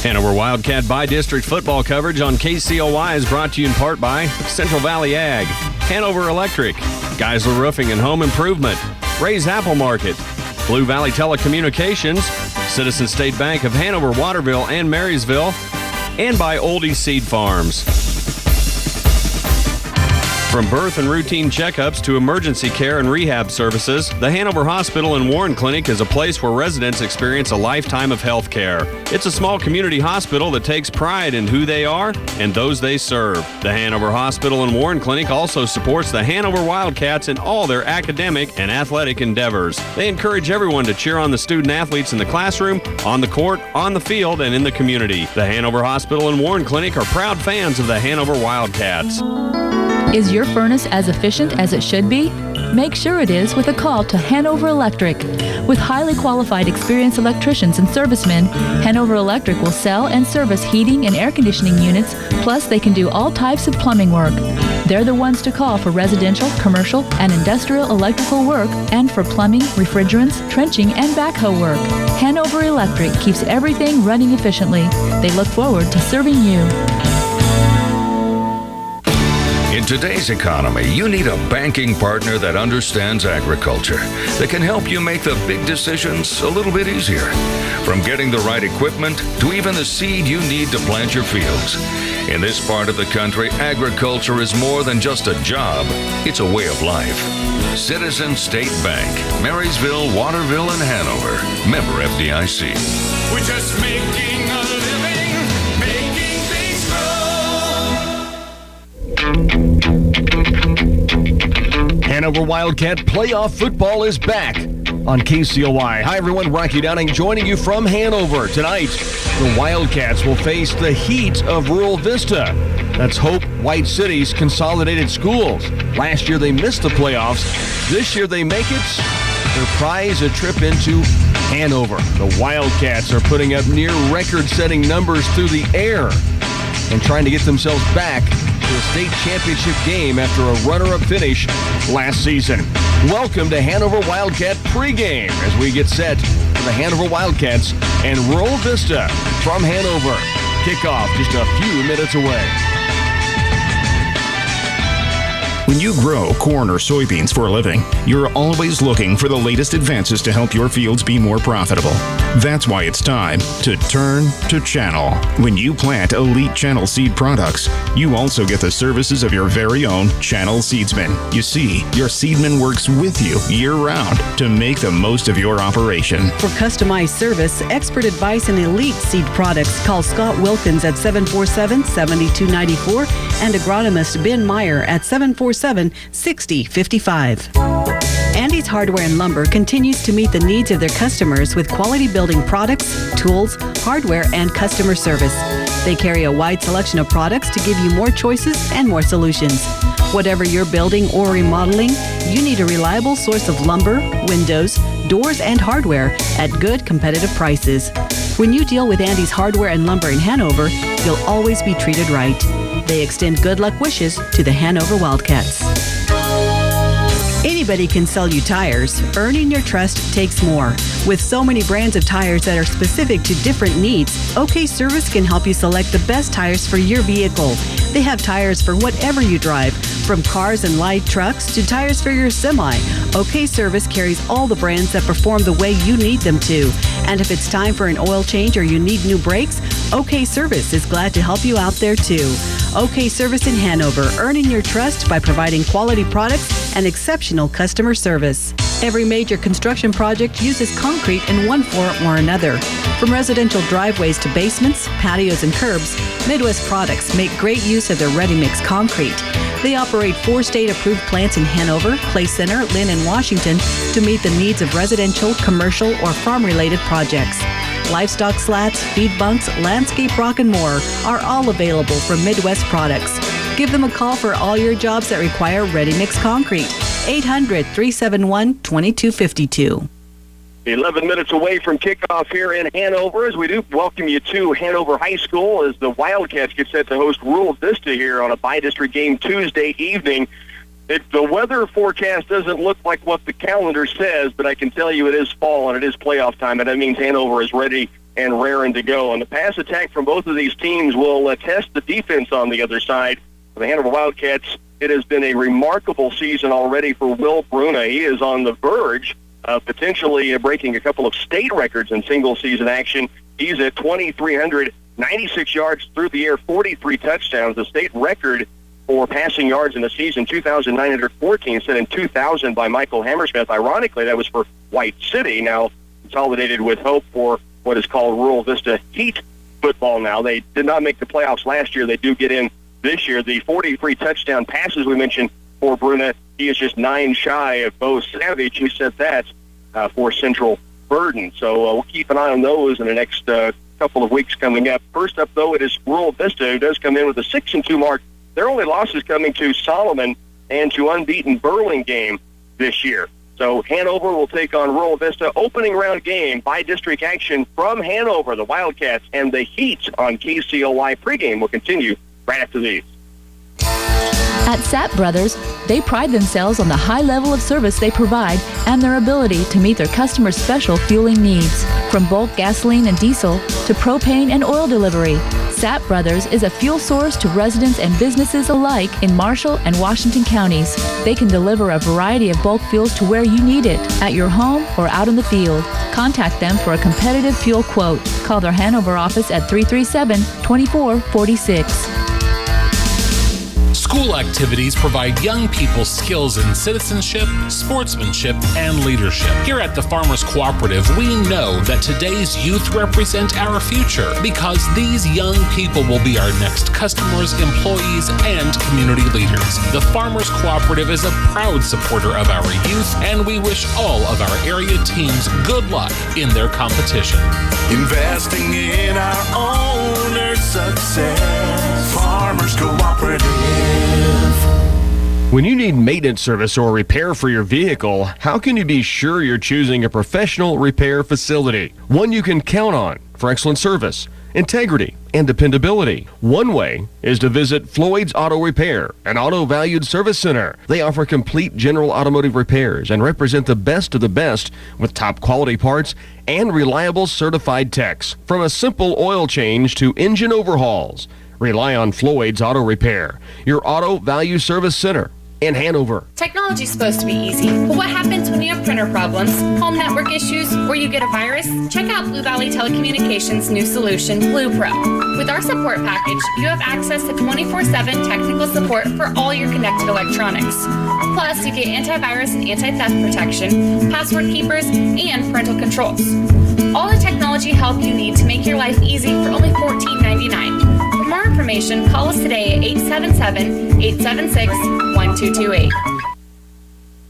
Hanover Wildcat by-district football coverage on KCLY is brought to you in part by Central Valley Ag, Hanover Electric, Geisler Roofing and Home Improvement, Ray's Apple Market, Blue Valley Telecommunications, Citizen State Bank of Hanover, Waterville, and Marysville, and by Oldie Seed Farms. From birth and routine checkups to emergency care and rehab services, the Hanover Hospital and Warren Clinic is a place where residents experience a lifetime of health care. It's a small community hospital that takes pride in who they are and those they serve. The Hanover Hospital and Warren Clinic also supports the Hanover Wildcats in all their academic and athletic endeavors. They encourage everyone to cheer on the student athletes in the classroom, on the court, on the field, and in the community. The Hanover Hospital and Warren Clinic are proud fans of the Hanover Wildcats. Is your furnace as efficient as it should be? Make sure it is with a call to Hanover Electric. With highly qualified, experienced electricians and servicemen, Hanover Electric will sell and service heating and air conditioning units, plus they can do all types of plumbing work. They're the ones to call for residential, commercial, and industrial electrical work, and for plumbing, refrigerants, trenching, and backhoe work. Hanover Electric keeps everything running efficiently. They look forward to serving you. In today's economy, you need a banking partner that understands agriculture, that can help you make the big decisions a little bit easier. From getting the right equipment to even the seed you need to plant your fields. In this part of the country, agriculture is more than just a job, it's a way of life. Citizen State Bank, Marysville, Waterville, and Hanover. Member FDIC. We're just making a living, making things grow. Hanover Wildcat playoff football is back on KCLY. Hi, everyone. Rocky Downing joining you from Hanover. Tonight, the Wildcats will face the heat of rural Vista. That's Hope White City's consolidated schools. Last year, they missed the playoffs. This year, they make it. Their prize, a trip into Hanover. The Wildcats are putting up near record-setting numbers through the air and trying to get themselves back to a state championship game after a runner-up finish last season. Welcome to Hanover Wildcat pregame as we get set for the Hanover Wildcats and Rural Vista from Hanover. Kickoff just a few minutes away. When you grow corn or soybeans for a living, you're always looking for the latest advances to help your fields be more profitable. That's why it's time to turn to Channel. When you plant elite Channel seed products, you also get the services of your very own Channel seedsman. You see, your seedman works with you year-round to make the most of your operation. For customized service, expert advice, and elite seed products, call Scott Wilkins at 747-7294 and agronomist Ben Meyer at 747-6055. Andy's Hardware and Lumber continues to meet the needs of their customers with quality building products, tools, hardware, and customer service. They carry a wide selection of products to give you more choices and more solutions. Whatever you're building or remodeling, you need a reliable source of lumber, windows, doors, and hardware at good competitive prices. When you deal with Andy's Hardware and Lumber in Hanover, you'll always be treated right. They extend good luck wishes to the Hanover Wildcats. Anybody can sell you tires. Earning your trust takes more. With so many brands of tires that are specific to different needs, OK Service can help you select the best tires for your vehicle. They have tires for whatever you drive, from cars and light trucks to tires for your semi. OK Service carries all the brands that perform the way you need them to. And if it's time for an oil change or you need new brakes, OK Service is glad to help you out there too. OK Service in Hanover, earning your trust by providing quality products and exceptional customer service. Every major construction project uses concrete in one form or another. From residential driveways to basements, patios, and curbs, Midwest Products make great use of their ready-mix concrete. They operate 4 state-approved plants in Hanover, Clay Center, Lynn, and Washington to meet the needs of residential, commercial, or farm-related projects. Livestock slats, feed bunks, landscape rock, and more are all available from Midwest Products. Give them a call for all your jobs that require ready-mix concrete. 800-371-2252. 11 minutes away from kickoff here in Hanover, as we do welcome you to Hanover High School as the Wildcats get set to host Rural Vista here on a bi-district game Tuesday evening. The weather forecast doesn't look like what the calendar says, but I can tell you it is fall and it is playoff time, and that means Hanover is ready and raring to go. And the pass attack from both of these teams will test the defense on the other side. For the Hanover Wildcats, it has been a remarkable season already for Will Bruna. He is on the verge of potentially breaking a couple of state records in single-season action. He's at 2,396 yards through the air, 43 touchdowns, the state record for passing yards in the season, 2,914, set in 2000 by Michael Hammersmith. Ironically, that was for White City, now consolidated with hope for what is called Rural Vista Heat football now. They did not make the playoffs last year. They do get in this year. The 43 touchdown passes we mentioned for Bruna, he is just 9 shy of Bo Savage, who set that for Central Burden. So we'll keep an eye on those in the next couple of weeks coming up. First up, though, it is Rural Vista, who does come in with a 6-2 mark. Their only losses coming to Solomon and to unbeaten Burlingame this year. So Hanover will take on Rural Vista. Opening round game by district action from Hanover. The Wildcats and the Heat on KCLY. Pregame will continue right after these. At Sapp Brothers, they pride themselves on the high level of service they provide and their ability to meet their customers' special fueling needs. From bulk gasoline and diesel to propane and oil delivery, Sapp Brothers is a fuel source to residents and businesses alike in Marshall and Washington counties. They can deliver a variety of bulk fuels to where you need it, at your home or out in the field. Contact them for a competitive fuel quote. Call their Hanover office at 337-2446. School activities provide young people skills in citizenship, sportsmanship, and leadership. Here at the Farmers Cooperative, we know that today's youth represent our future because these young people will be our next customers, employees, and community leaders. The Farmers Cooperative is a proud supporter of our youth, and we wish all of our area teams good luck in their competition. Investing in our owner's success. Farmers Cooperative. When you need maintenance service or repair for your vehicle, how can you be sure you're choosing a professional repair facility? One you can count on for excellent service, integrity, and dependability. One way is to visit Floyd's Auto Repair, an auto valued service center. They offer complete general automotive repairs and represent the best of the best with top quality parts and reliable certified techs. From a simple oil change to engine overhauls, rely on Floyd's Auto Repair, your auto value service center in Hanover. Technology's supposed to be easy, but what happens when you have printer problems, home network issues, or you get a virus? Check out Blue Valley Telecommunications' new solution, Blue Pro. With our support package, you have access to 24/7 technical support for all your connected electronics. Plus, you get antivirus and anti-theft protection, password keepers, and parental controls. All the technology help you need to make your life easy for only $14.99. For more information, call us today at 877-876-1228.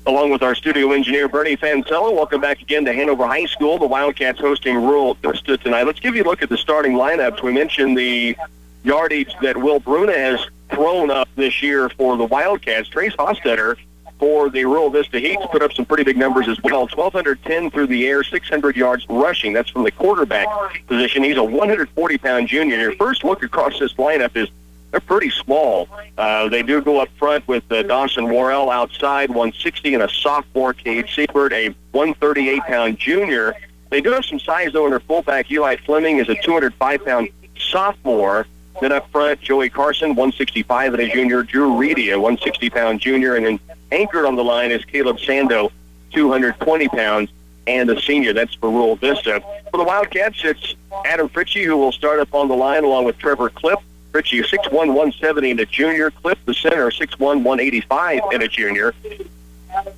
Along with our studio engineer, Bernie Fancello, welcome back again to Hanover High School. The Wildcats hosting Rural Vista tonight. Let's give you a look at the starting lineups. We mentioned the yardage that Will Bruna has thrown up this year for the Wildcats. Trace Hostetter for the Rural Vista Heat put up some pretty big numbers as well. 1,210 through the air, 600 yards rushing. That's from the quarterback position. He's a 140-pound junior. Your first look across this lineup is they're pretty small. They do go up front with Dawson Worrell outside, 160, and a sophomore, Cade Siebert, a 138-pound junior. They do have some size, though, in their fullback. Eli Fleming is a 205-pound sophomore. Then up front, Joey Carson, 165, and a junior. Drew Reedy, a 160-pound junior. And then anchored on the line is Caleb Sando, 220 pounds, and a senior. That's for Rural Vista. For the Wildcats, it's Adam Fritchie, who will start up on the line along with Trevor Clipp. Fritchie, 6'1", 170, and a junior. Clipp, the center, 6'1", 185, and a junior.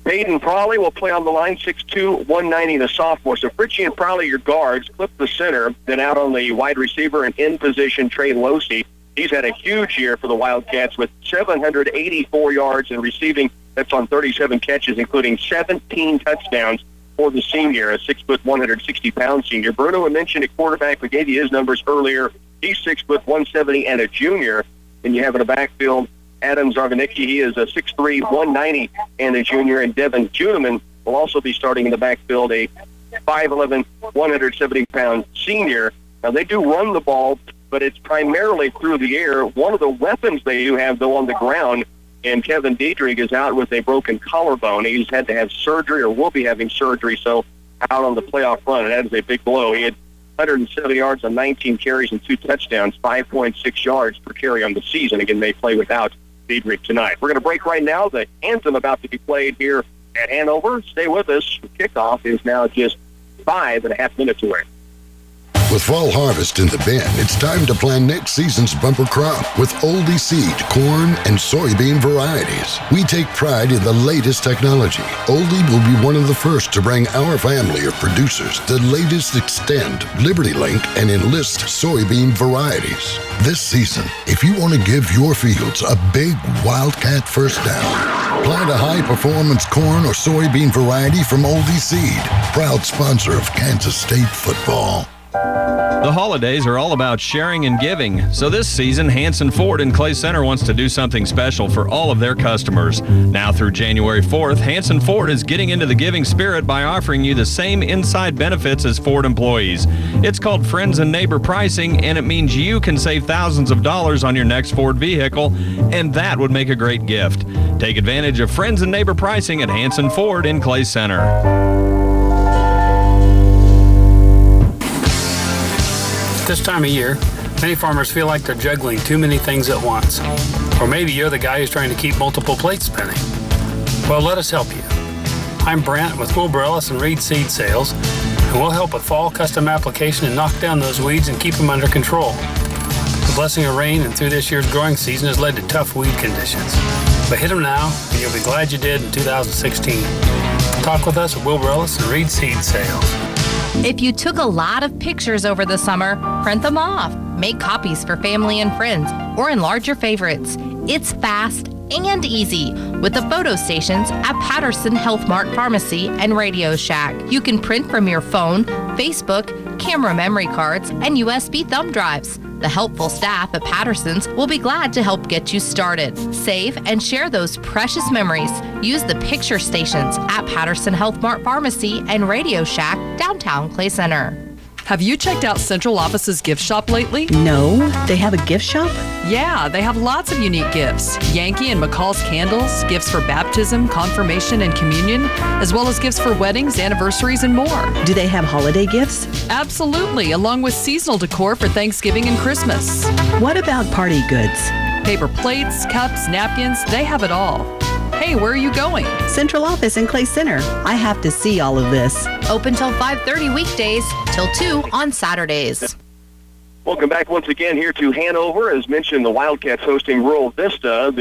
Peyton Prawley will play on the line, 6'2", 190, and a sophomore. So Fritchie and Prawley, your guards. Clipp, the center. Then out on the wide receiver and in position, Trey Losey. He's had a huge year for the Wildcats with 784 yards in receiving. That's on 37 catches, including 17 touchdowns for the senior, a 6', 160-pound senior. Bruno, I mentioned at quarterback. We gave you his numbers earlier. He's 6', 170, and a junior. And you have in the backfield Adam Zarvanicki. He is a 6'3", 190, and a junior. And Devin Juneman will also be starting in the backfield, a 5'11", 170-pound senior. Now, they do run the ball, but it's primarily through the air. One of the weapons they do have, though, on the ground, and Kevin Diedrich is out with a broken collarbone. He's had to have surgery or will be having surgery, so out on the playoff run, and that is a big blow. He had 170 yards on 19 carries and 2 touchdowns, 5.6 yards per carry on the season. Again, they play without Diedrich tonight. We're going to break right now. The anthem about to be played here at Hanover. Stay with us. The kickoff is now just 5.5 minutes away. With fall harvest in the bin, it's time to plan next season's bumper crop with Oldie seed, corn, and soybean varieties. We take pride in the latest technology. Oldie will be one of the first to bring our family of producers the latest Extend, Liberty Link, and Enlist soybean varieties. This season, if you want to give your fields a big Wildcat first down, plant a high-performance corn or soybean variety from Oldie Seed, proud sponsor of Kansas State football. The holidays are all about sharing and giving, so this season, Hanson Ford in Clay Center wants to do something special for all of their customers. Now through January 4th, Hanson Ford is getting into the giving spirit by offering you the same inside benefits as Ford employees. It's called Friends and Neighbor Pricing, and it means you can save thousands of dollars on your next Ford vehicle, and that would make a great gift. Take advantage of Friends and Neighbor Pricing at Hanson Ford in Clay Center. This time of year, many farmers feel like they're juggling too many things at once. Or maybe you're the guy who's trying to keep multiple plates spinning. Well, let us help you. I'm Brent with Wilbur Ellis and Reed Seed Sales, and we'll help with fall custom application and knock down those weeds and keep them under control. The blessing of rain and through this year's growing season has led to tough weed conditions. But hit them now, and you'll be glad you did in 2016. Talk with us at Wilbur Ellis and Reed Seed Sales. If you took a lot of pictures over the summer, print them off. Make copies for family and friends, or enlarge your favorites. It's fast and easy with the photo stations at Patterson Health Mart Pharmacy and Radio Shack. You can print from your phone, Facebook, camera memory cards, and USB thumb drives. The helpful staff at Patterson's will be glad to help get you started. Save and share those precious memories. Use the picture stations at Patterson Health Mart Pharmacy and Radio Shack, downtown Clay Center. Have you checked out Central Office's gift shop lately? No, they have a gift shop? Yeah, they have lots of unique gifts. Yankee and McCall's candles, gifts for baptism, confirmation, and communion, as well as gifts for weddings, anniversaries, and more. Do they have holiday gifts? Absolutely, along with seasonal decor for Thanksgiving and Christmas. What about party goods? Paper plates, cups, napkins, they have it all. Hey, where are you going? Central Office in Clay Center. I have to see all of this. Open till 5:30 weekdays, till 2 on Saturdays. Welcome back once again here to Hanover. As mentioned, the Wildcats hosting Rural Vista.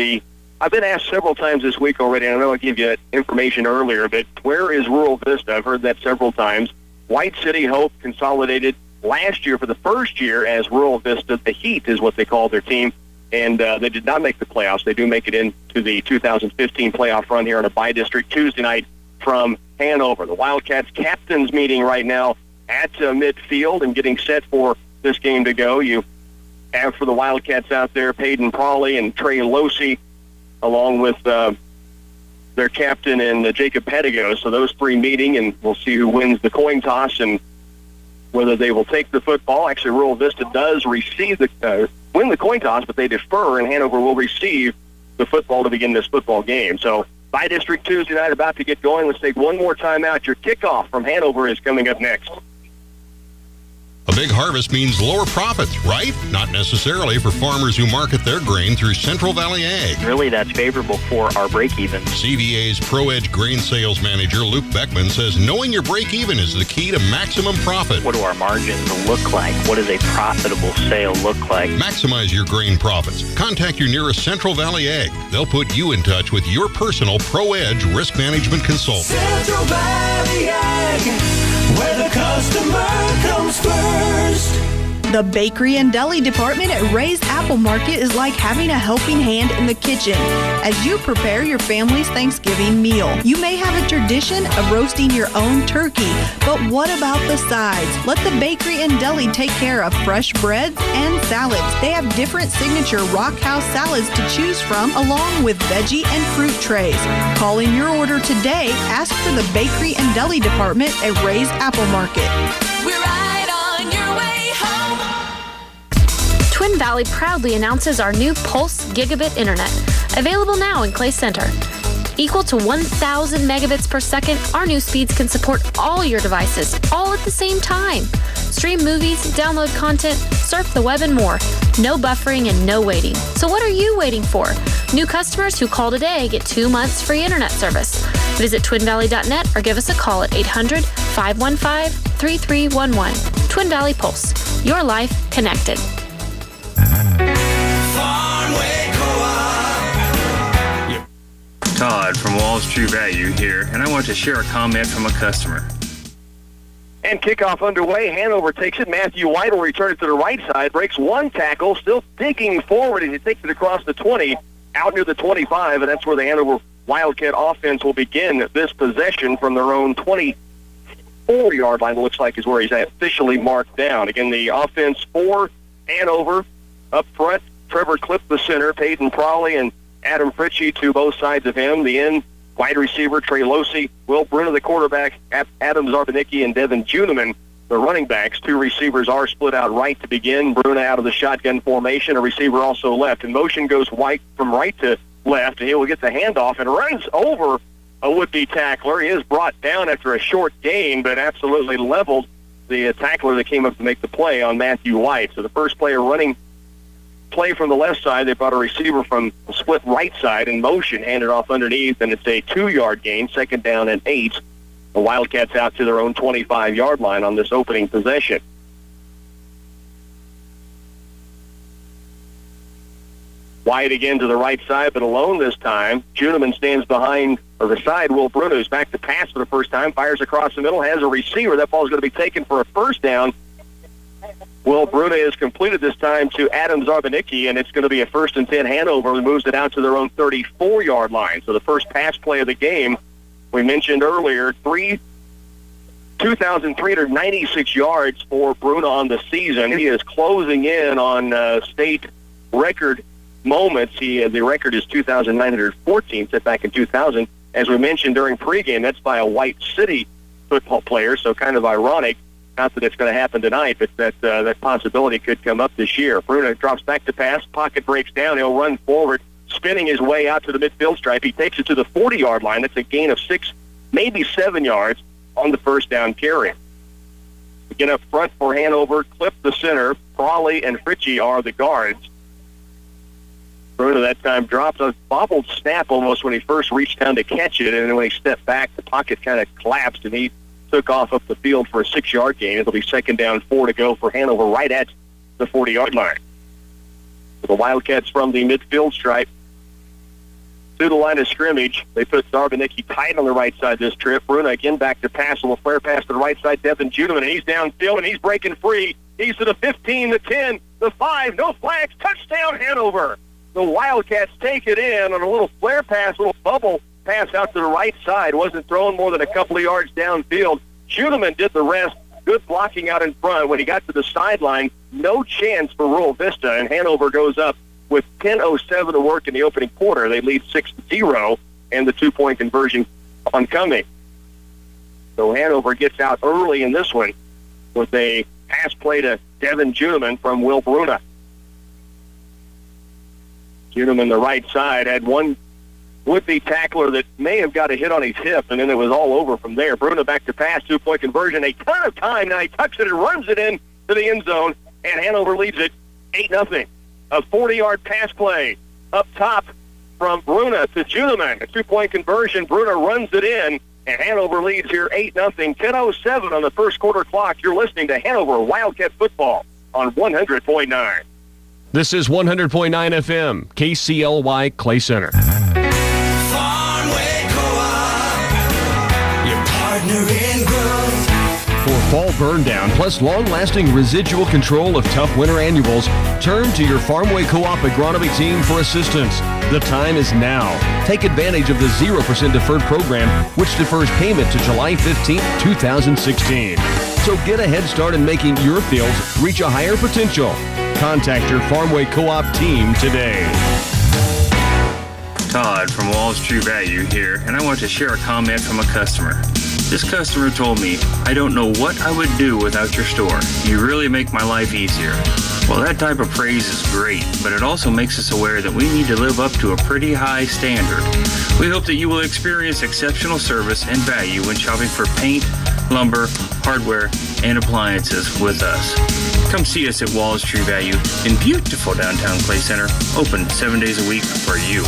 I've been asked several times this week already, and I know I gave you that information earlier, but where is Rural Vista? I've heard that several times. White City Hope consolidated last year for the first year as Rural Vista. The Heat is what they call their team. And they did not make the playoffs. They do make it into the 2015 playoff run here on a by-district Tuesday night from Hanover. The Wildcats captains meeting right now at midfield and getting set for this game to go. You have for the Wildcats out there Peyton Prawley and Trey Losey, along with their captain and Jacob Pedigo. So those three meeting, and we'll see who wins the coin toss and whether they will take the football. Actually, Rural Vista does receive win the coin toss, but they defer, and Hanover will receive the football to begin this football game. So, by District Tuesday night about to get going. Let's take one more time out. Your kickoff from Hanover is coming up next. A big harvest means lower profits, right? Not necessarily for farmers who market their grain through Central Valley Ag. Really, that's favorable for our break-even. CVA's ProEdge grain sales manager, Luke Beckman, says knowing your break-even is the key to maximum profit. What do our margins look like? What does a profitable sale look like? Maximize your grain profits. Contact your nearest Central Valley Ag. They'll put you in touch with your personal ProEdge risk management consultant. Central Valley Ag, where the customer comes first. The bakery and deli department at Ray's Apple Market is like having a helping hand in the kitchen as you prepare your family's Thanksgiving meal. You may have a tradition of roasting your own turkey, but what about the sides? Let the bakery and deli take care of fresh breads and salads. They have different signature Rock House salads to choose from, along with veggie and fruit trays. Call in your order today. Ask for the bakery and deli department at Ray's Apple Market. We're right on your way home. Twin Valley proudly announces our new Pulse Gigabit Internet, available now in Clay Center. Equal to 1,000 megabits per second, our new speeds can support all your devices, all at the same time. stream movies, download content, surf the web, and more. No buffering and no waiting. So what are you waiting for? New customers who call today get 2 months free internet service. Visit twinvalley.net or give us a call at 800-515-3311. Twin Valley Pulse. Your life connected. Todd from Wall's True Value here, and I want to share a comment from a customer. And kickoff underway. Hanover takes it. Matthew White will return it to the right side. Breaks one tackle. Still digging forward as he takes it across the 20, out near the 25, and that's where the Hanover Wildcat offense will begin this possession from their own 24-yard line. It looks like is where he's officially marked down. Again, the offense for Hanover up front. Trevor Clipp, the center. Peyton Prawley and Adam Fritchie to both sides of him. The end wide receiver, Trey Losi. Will Bruno, the quarterback. Adam Zarbanicki and Devin Juneman, the running backs. Two receivers are split out right to begin. Bruno out of the shotgun formation. A receiver also left. And motion goes White from right to left. And he will get the handoff and runs over a would-be tackler. He is brought down after a short gain, but absolutely leveled the tackler that came up to make the play on Matthew White. So the first player running play from the left side, they brought a receiver from the split right side in motion, handed off underneath, and it's a 2-yard gain, 2nd down and 8. The Wildcats out to their own 25-yard line on this opening possession. White again to the right side, but alone this time. Juneman stands behind the side. Will Bruno, who's back to pass for the first time, fires across the middle, has a receiver. That ball is going to be taken for a first down. Will Bruno is completed this time to Adam Zarbanicki, and it's going to be a 1st and 10 Hanover, who moves it out to their own 34-yard line. So the first pass play of the game, we mentioned earlier, 2,396 yards for Bruno on the season. He is closing in on state record moments. The record is 2,914, set back in 2000. As we mentioned during pregame, that's by a White City football player, so kind of ironic. Not that it's going to happen tonight, but that possibility could come up this year. Bruno drops back to pass. Pocket breaks down. He'll run forward, spinning his way out to the midfield stripe. He takes it to the 40-yard line. That's a gain of 6, maybe 7 yards on the first down carry. Again, up front for Hanover, Clipp the center. Prawley and Fritchie are the guards. Bruno that time dropped a bobbled snap almost when he first reached down to catch it, and then when he stepped back, the pocket kind of collapsed, and he took off up the field for a 6-yard gain. It'll be 2nd down, 4 to go for Hanover right at the 40-yard line. The Wildcats from the midfield stripe to the line of scrimmage. They put Zarbanicki tight on the right side this trip. Bruno again back to pass. A little flare pass to the right side. Devin Juneman, and he's downfield, and he's breaking free. He's to the 15, the 10, the 5. No flags. Touchdown, Hanover. The Wildcats take it in on a little flare pass, little bubble pass out to the right side. Wasn't thrown more than a couple of yards downfield. Juneman did the rest. Good blocking out in front. When he got to the sideline, no chance for Rural Vista, and Hanover goes up with 10:07 to work in the opening quarter. They lead 6-0, and the 2-point conversion oncoming. So Hanover gets out early in this one with a pass play to Devin Juneman from Will Bruno. Juneman, the right side, had one would-be tackler that may have got a hit on his hip, and then it was all over from there. Bruno back to pass, 2-point conversion, a ton of time. Now he tucks it and runs it in to the end zone, and Hanover leads it 8-0. A 40-yard pass play up top from Bruno to Juneman. A 2-point conversion. Bruno runs it in, and Hanover leads here 8-0. 10:07 on the first quarter clock. You're listening to Hanover Wildcat Football on 100.9. This is 100.9 FM, KCLY Clay Center. For fall burn down plus long-lasting residual control of tough winter annuals, turn to your Farmway Co-op agronomy team for assistance. The time is now. Take advantage of the 0% deferred program, which defers payment to July 15, 2016. So get a head start in making your fields reach a higher potential. Contact your Farmway Co-op team today. Todd from Wall's True Value here, and I want to share a comment from a customer. This customer told me, "I don't know what I would do without your store. You really make my life easier." Well, that type of praise is great, but it also makes us aware that we need to live up to a pretty high standard. We hope that you will experience exceptional service and value when shopping for paint, lumber, hardware, and appliances with us. Come see us at Wallace Tree Value in beautiful downtown Clay Center, open 7 days a week for you.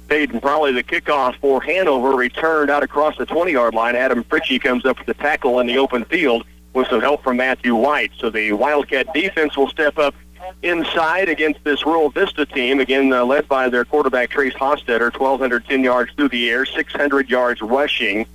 Peyton, probably the kickoff for Hanover, returned out across the 20-yard line. Adam Fritchie comes up with the tackle in the open field with some help from Matthew White. So the Wildcat defense will step up inside against this Rural Vista team, again led by their quarterback Trace Hostetter, 1,210 yards through the air, 600 yards rushing.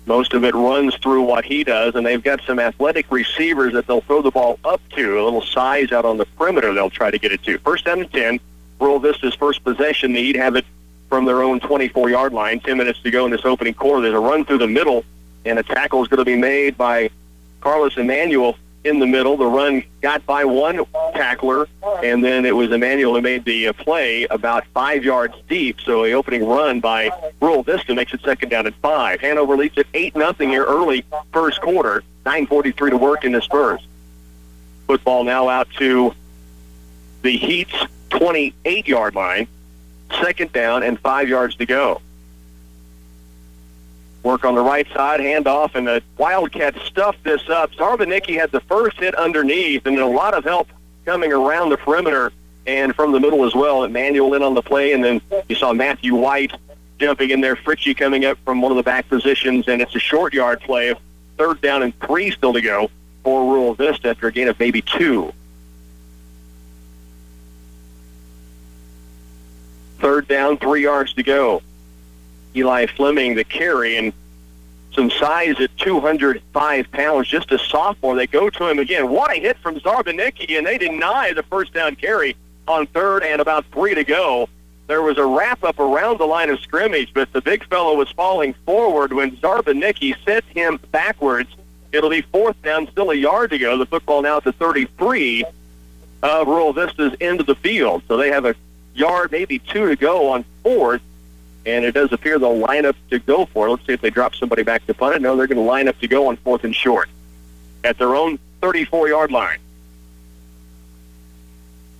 Most of it runs through what he does, and they've got some athletic receivers that they'll throw the ball up to, a little size out on the perimeter they'll try to get it to. First down and 10, Rural Vista's first possession need, have it from their own 24-yard line. 10 minutes to go in this opening quarter. There's a run through the middle, and a tackle is going to be made by Carlos Emanuel in the middle. The run got by one tackler, and then it was Emanuel who made the play about 5 yards deep. So the opening run by Rural Vista makes it second down and 5. Hanover leads at 8-0 here early first quarter. 9:43 to work in this first. Football now out to the Heat's 28-yard line. Second down and 5 yards to go. Work on the right side, handoff, and the Wildcats stuffed this up. Zarbanicki had the first hit underneath, and a lot of help coming around the perimeter and from the middle as well. Emmanuel in on the play, and then you saw Matthew White jumping in there. Fritchie coming up from one of the back positions, and it's a short yard play. Third down and 3 still to go for Rural Vista after a gain of maybe 2. Third down, 3 yards to go. Eli Fleming, the carry, and some size at 205 pounds, just a sophomore. They go to him again. What a hit from Zarbanicki, and they deny the first down carry on third and about 3 to go. There was a wrap-up around the line of scrimmage, but the big fellow was falling forward when Zarbanicki sent him backwards. It'll be fourth down, still a yard to go. The football now at the 33 of Rural Vista's end of the field. So they have a yard, maybe 2 to go on fourth, and it does appear they'll line up to go for it. Let's see if they drop somebody back to punt it. No, they're going to line up to go on fourth and short at their own 34-yard line.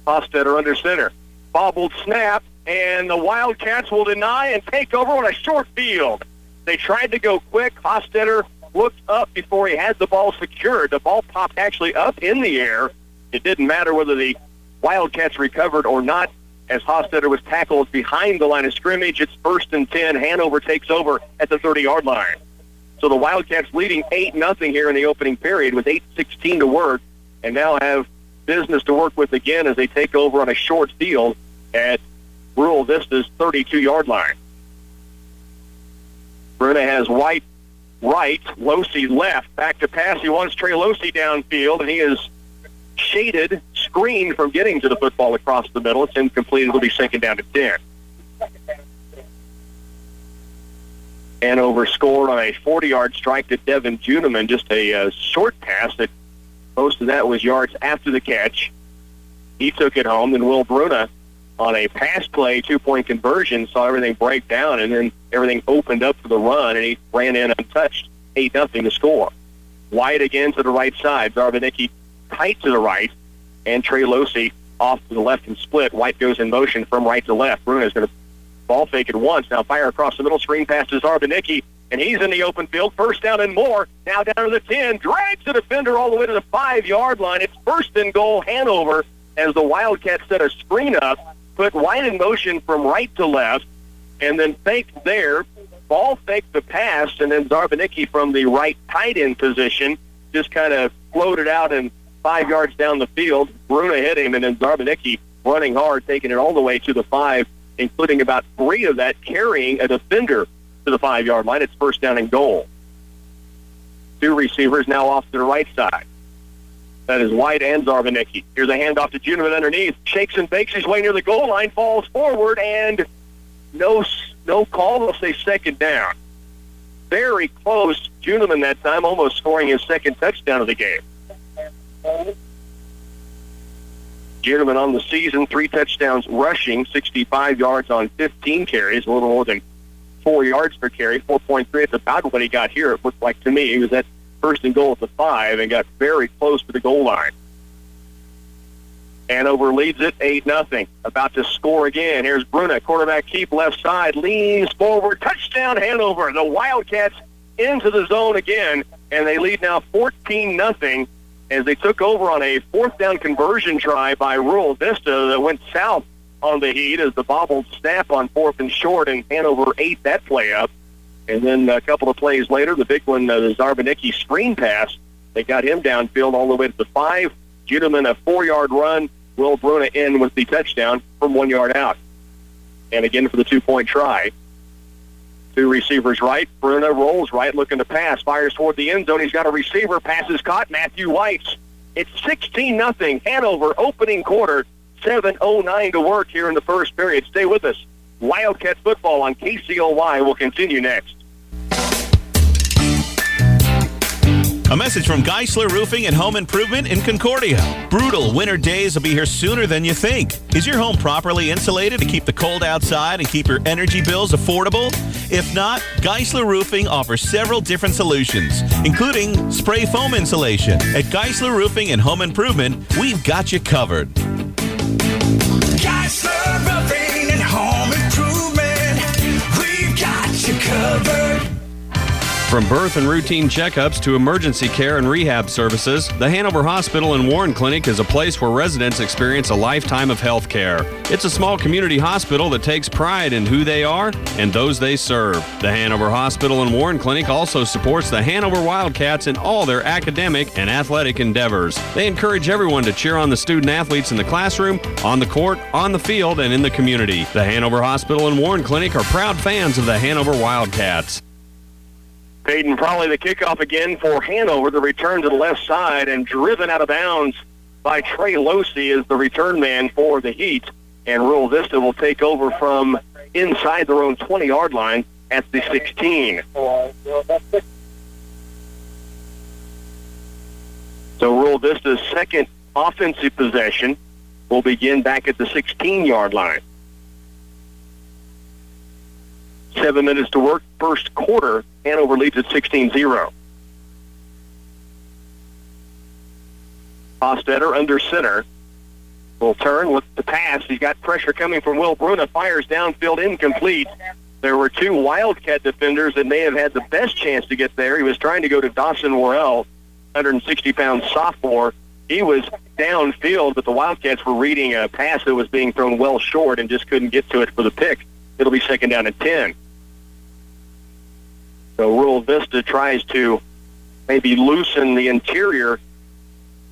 Hostetter under center. Bobbled snap, and the Wildcats will deny and take over on a short field. They tried to go quick. Hostetter looked up before he had the ball secured. The ball popped actually up in the air. It didn't matter whether the Wildcats recovered or not, as Hostetter was tackled behind the line of scrimmage. It's first and 10. Hanover takes over at the 30-yard line. So the Wildcats leading 8-0 here in the opening period with 8:16 to work, and now have business to work with again as they take over on a short field at Rural Vista's 32-yard line. Bruna has White right, Losey left. Back to pass. He wants Trey Losey downfield, and he is shaded, screened from getting to the football across the middle. It's incomplete. It'll be second down to 10. Hanover scored on a 40-yard strike to Devin Juneman, just a short pass that most of that was yards after the catch. He took it home, and Will Bruna on a pass play, 2-point conversion, saw everything break down, and then everything opened up for the run, and he ran in untouched. 8-0 to score. White again to the right side. Zarbanicki tight to the right, and Trey Losey off to the left and split. White goes in motion from right to left. Bruno's going to ball fake it once. Now fire across the middle, screen pass to Zarbanicki, and he's in the open field. First down and more. Now down to the 10. Drags the defender all the way to the 5-yard line. It's first and goal Hanover as the Wildcats set a screen up, put White in motion from right to left, and then faked there. Ball faked the pass, and then Zarbanicki from the right tight end position just kind of floated out and 5 yards down the field. Bruna hit him, and then Zarbanicki running hard, taking it all the way to the 5, including about 3 of that carrying a defender to the 5-yard line. It's first down and goal. 2 receivers now off to the right side. That is White and Zarbanicki. Here's a handoff to Juneman underneath. Shakes and bakes his way near the goal line, falls forward, and no call. They'll say second down. Very close. Juneman that time almost scoring his second touchdown of the game. Juneman on the season, 3 touchdowns rushing, 65 yards on 15 carries, a little more than 4 yards per carry, 4.3. It's about what he got here, it looked like to me. He was at first and goal at the 5 and got very close to the goal line. Hanover leads it 8-0. About to score again. Here's Bruna, quarterback keep left side, leans forward, touchdown Hanover. The Wildcats into the zone again, and they lead now 14-0 as they took over on a fourth down conversion try by Rural Vista that went south on the Heat as the bobbled snap on 4th and short, and Hanover ate that play up. And then a couple of plays later, the big one, the Zarbanicki screen pass, they got him downfield all the way to the 5. Judeman a 4-yard run. Will Bruna in with the touchdown from 1 yard out. And again for the 2-point try. 2 receivers right. Bruna rolls right, looking to pass. Fires toward the end zone. He's got a receiver. Pass is caught. Matthew White's. It's 16-0. Hanover opening quarter. 7:09 to work here in the first period. Stay with us. Wildcat football on KCLY will continue next. A message from Geisler Roofing and Home Improvement in Concordia. Brutal winter days will be here sooner than you think. Is your home properly insulated to keep the cold outside and keep your energy bills affordable? If not, Geisler Roofing offers several different solutions, including spray foam insulation. At Geisler Roofing and Home Improvement, we've got you covered. Geisler Roofing and Home Improvement, we've got you covered. From birth and routine checkups to emergency care and rehab services, the Hanover Hospital and Warren Clinic is a place where residents experience a lifetime of health care. It's a small community hospital that takes pride in who they are and those they serve. The Hanover Hospital and Warren Clinic also supports the Hanover Wildcats in all their academic and athletic endeavors. They encourage everyone to cheer on the student athletes in the classroom, on the court, on the field, and in the community. The Hanover Hospital and Warren Clinic are proud fans of the Hanover Wildcats. Peyton Probably the kickoff again for Hanover. The return to the left side and driven out of bounds by Trey Losey is the return man for the Heat. And Rural Vista will take over from inside their own 20-yard line at the 16. So Rural Vista's second offensive possession will begin back at the 16-yard line. 7 minutes to work, first quarter. Hanover leads at 16-0. Hostetter under center. Will turn with the pass. He's got pressure coming from Will Bruna. Fires downfield, incomplete. There were 2 Wildcat defenders that may have had the best chance to get there. He was trying to go to Dawson Worrell, 160-pound sophomore. He was downfield, but the Wildcats were reading a pass that was being thrown well short and just couldn't get to it for the pick. It'll be second down and 10. So Rural Vista tries to maybe loosen the interior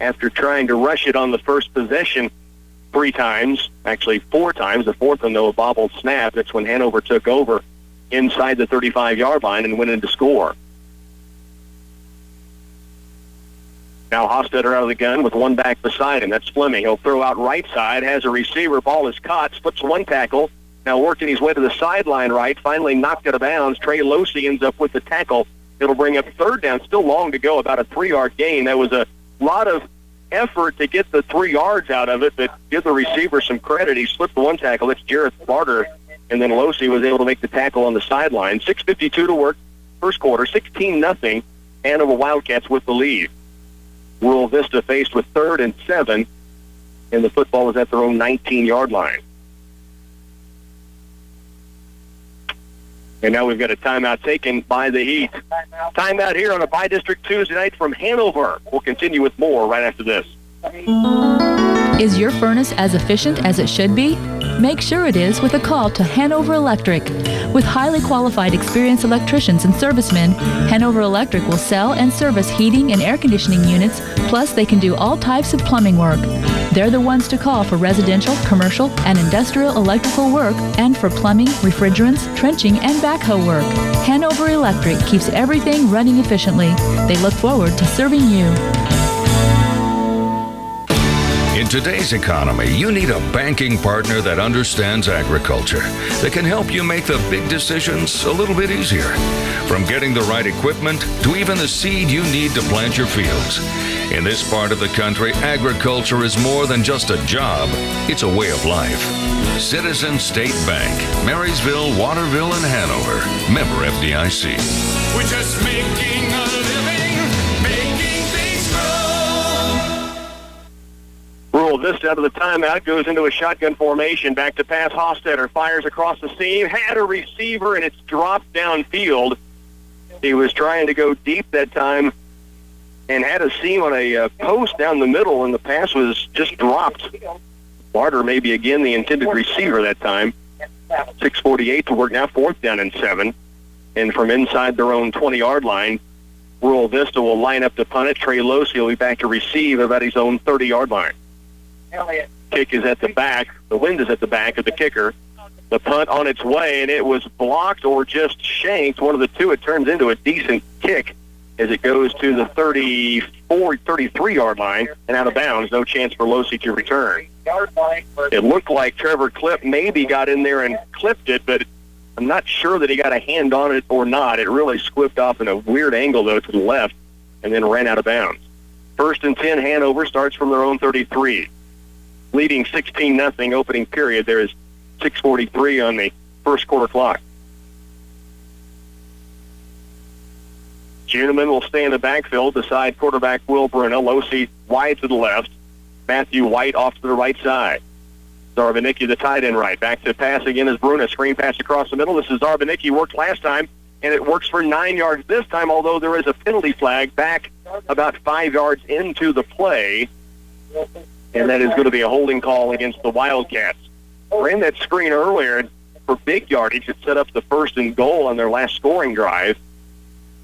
after trying to rush it on the first possession 3 times, actually 4 times. The fourth one, though, a bobbled snap. That's when Hanover took over inside the 35-yard line and went in to score. Now Hostetter out of the gun with one back beside him. That's Fleming. He'll throw out right side, has a receiver. Ball is caught, slips one tackle. Now working his way to the sideline right, finally knocked out of bounds. Trey Losey ends up with the tackle. It'll bring up third down, still long to go, about a 3-yard gain. That was a lot of effort to get the 3 yards out of it, but give the receiver some credit. He slipped the one tackle. It's Jareth Barter, and then Losey was able to make the tackle on the sideline. 6:52 to work, first quarter, 16-0. Hanover Wildcats with the lead. Rural Vista faced with 3rd and 7, and the football is at their own 19-yard line. And now we've got a timeout taken by the Heat. Timeout here on a Bi-District Tuesday night from Hanover. We'll continue with more right after this. Is your furnace as efficient as it should be? Make sure it is with a call to Hanover Electric. With highly qualified, experienced electricians and servicemen, Hanover Electric will sell and service heating and air conditioning units, plus they can do all types of plumbing work. They're the ones to call for residential, commercial, and industrial electrical work, and for plumbing, refrigerants, trenching, and backhoe work. Hanover Electric keeps everything running efficiently. They look forward to serving you. In today's economy, you need a banking partner that understands agriculture, that can help you make the big decisions a little bit easier. From getting the right equipment to even the seed you need to plant your fields. In this part of the country, agriculture is more than just a job. It's a way of life. Citizen State Bank, Marysville, Waterville, and Hanover. Member FDIC. We're just making a living, making things grow. Rural Vista out of the timeout goes into a shotgun formation. Back to pass. Hostetter fires across the seam. Had a receiver, and it's dropped downfield. He was trying to go deep that time and had a seam on a post down the middle, and the pass was just dropped. Barter maybe again the intended receiver that time. 6:48 to work now, 4th down and 7. And from inside their own 20-yard line, Rural Vista will line up to punt it. Trey Losey will be back to receive about his own 30-yard line. Kick is at the back. The wind is at the back of the kicker. The punt on its way, and it was blocked or just shanked. One of the two. It turns into a decent kick as it goes to the 33-yard line and out of bounds. No chance for Losey to return. It looked like Trevor Clipp maybe got in there and clipped it, but I'm not sure that he got a hand on it or not. It really squipped off in a weird angle, though, to the left and then ran out of bounds. 1st and 10, Hanover starts from their own 33. Leading 16-0 opening period. There is 6:43 on the first quarter clock. Juneman will stay in the backfield beside quarterback Will Bruno. Losey wide to the left. Matthew White off to the right side. Zarbanicki, the tight end right. Back to pass again is Bruno. Screen pass across the middle. This is Zarbanicki. Worked last time, and it works for 9 yards this time, although there is a penalty flag back about 5 yards into the play, and that is going to be a holding call against the Wildcats. Ran that screen earlier for big yardage. It set up the 1st and goal on their last scoring drive.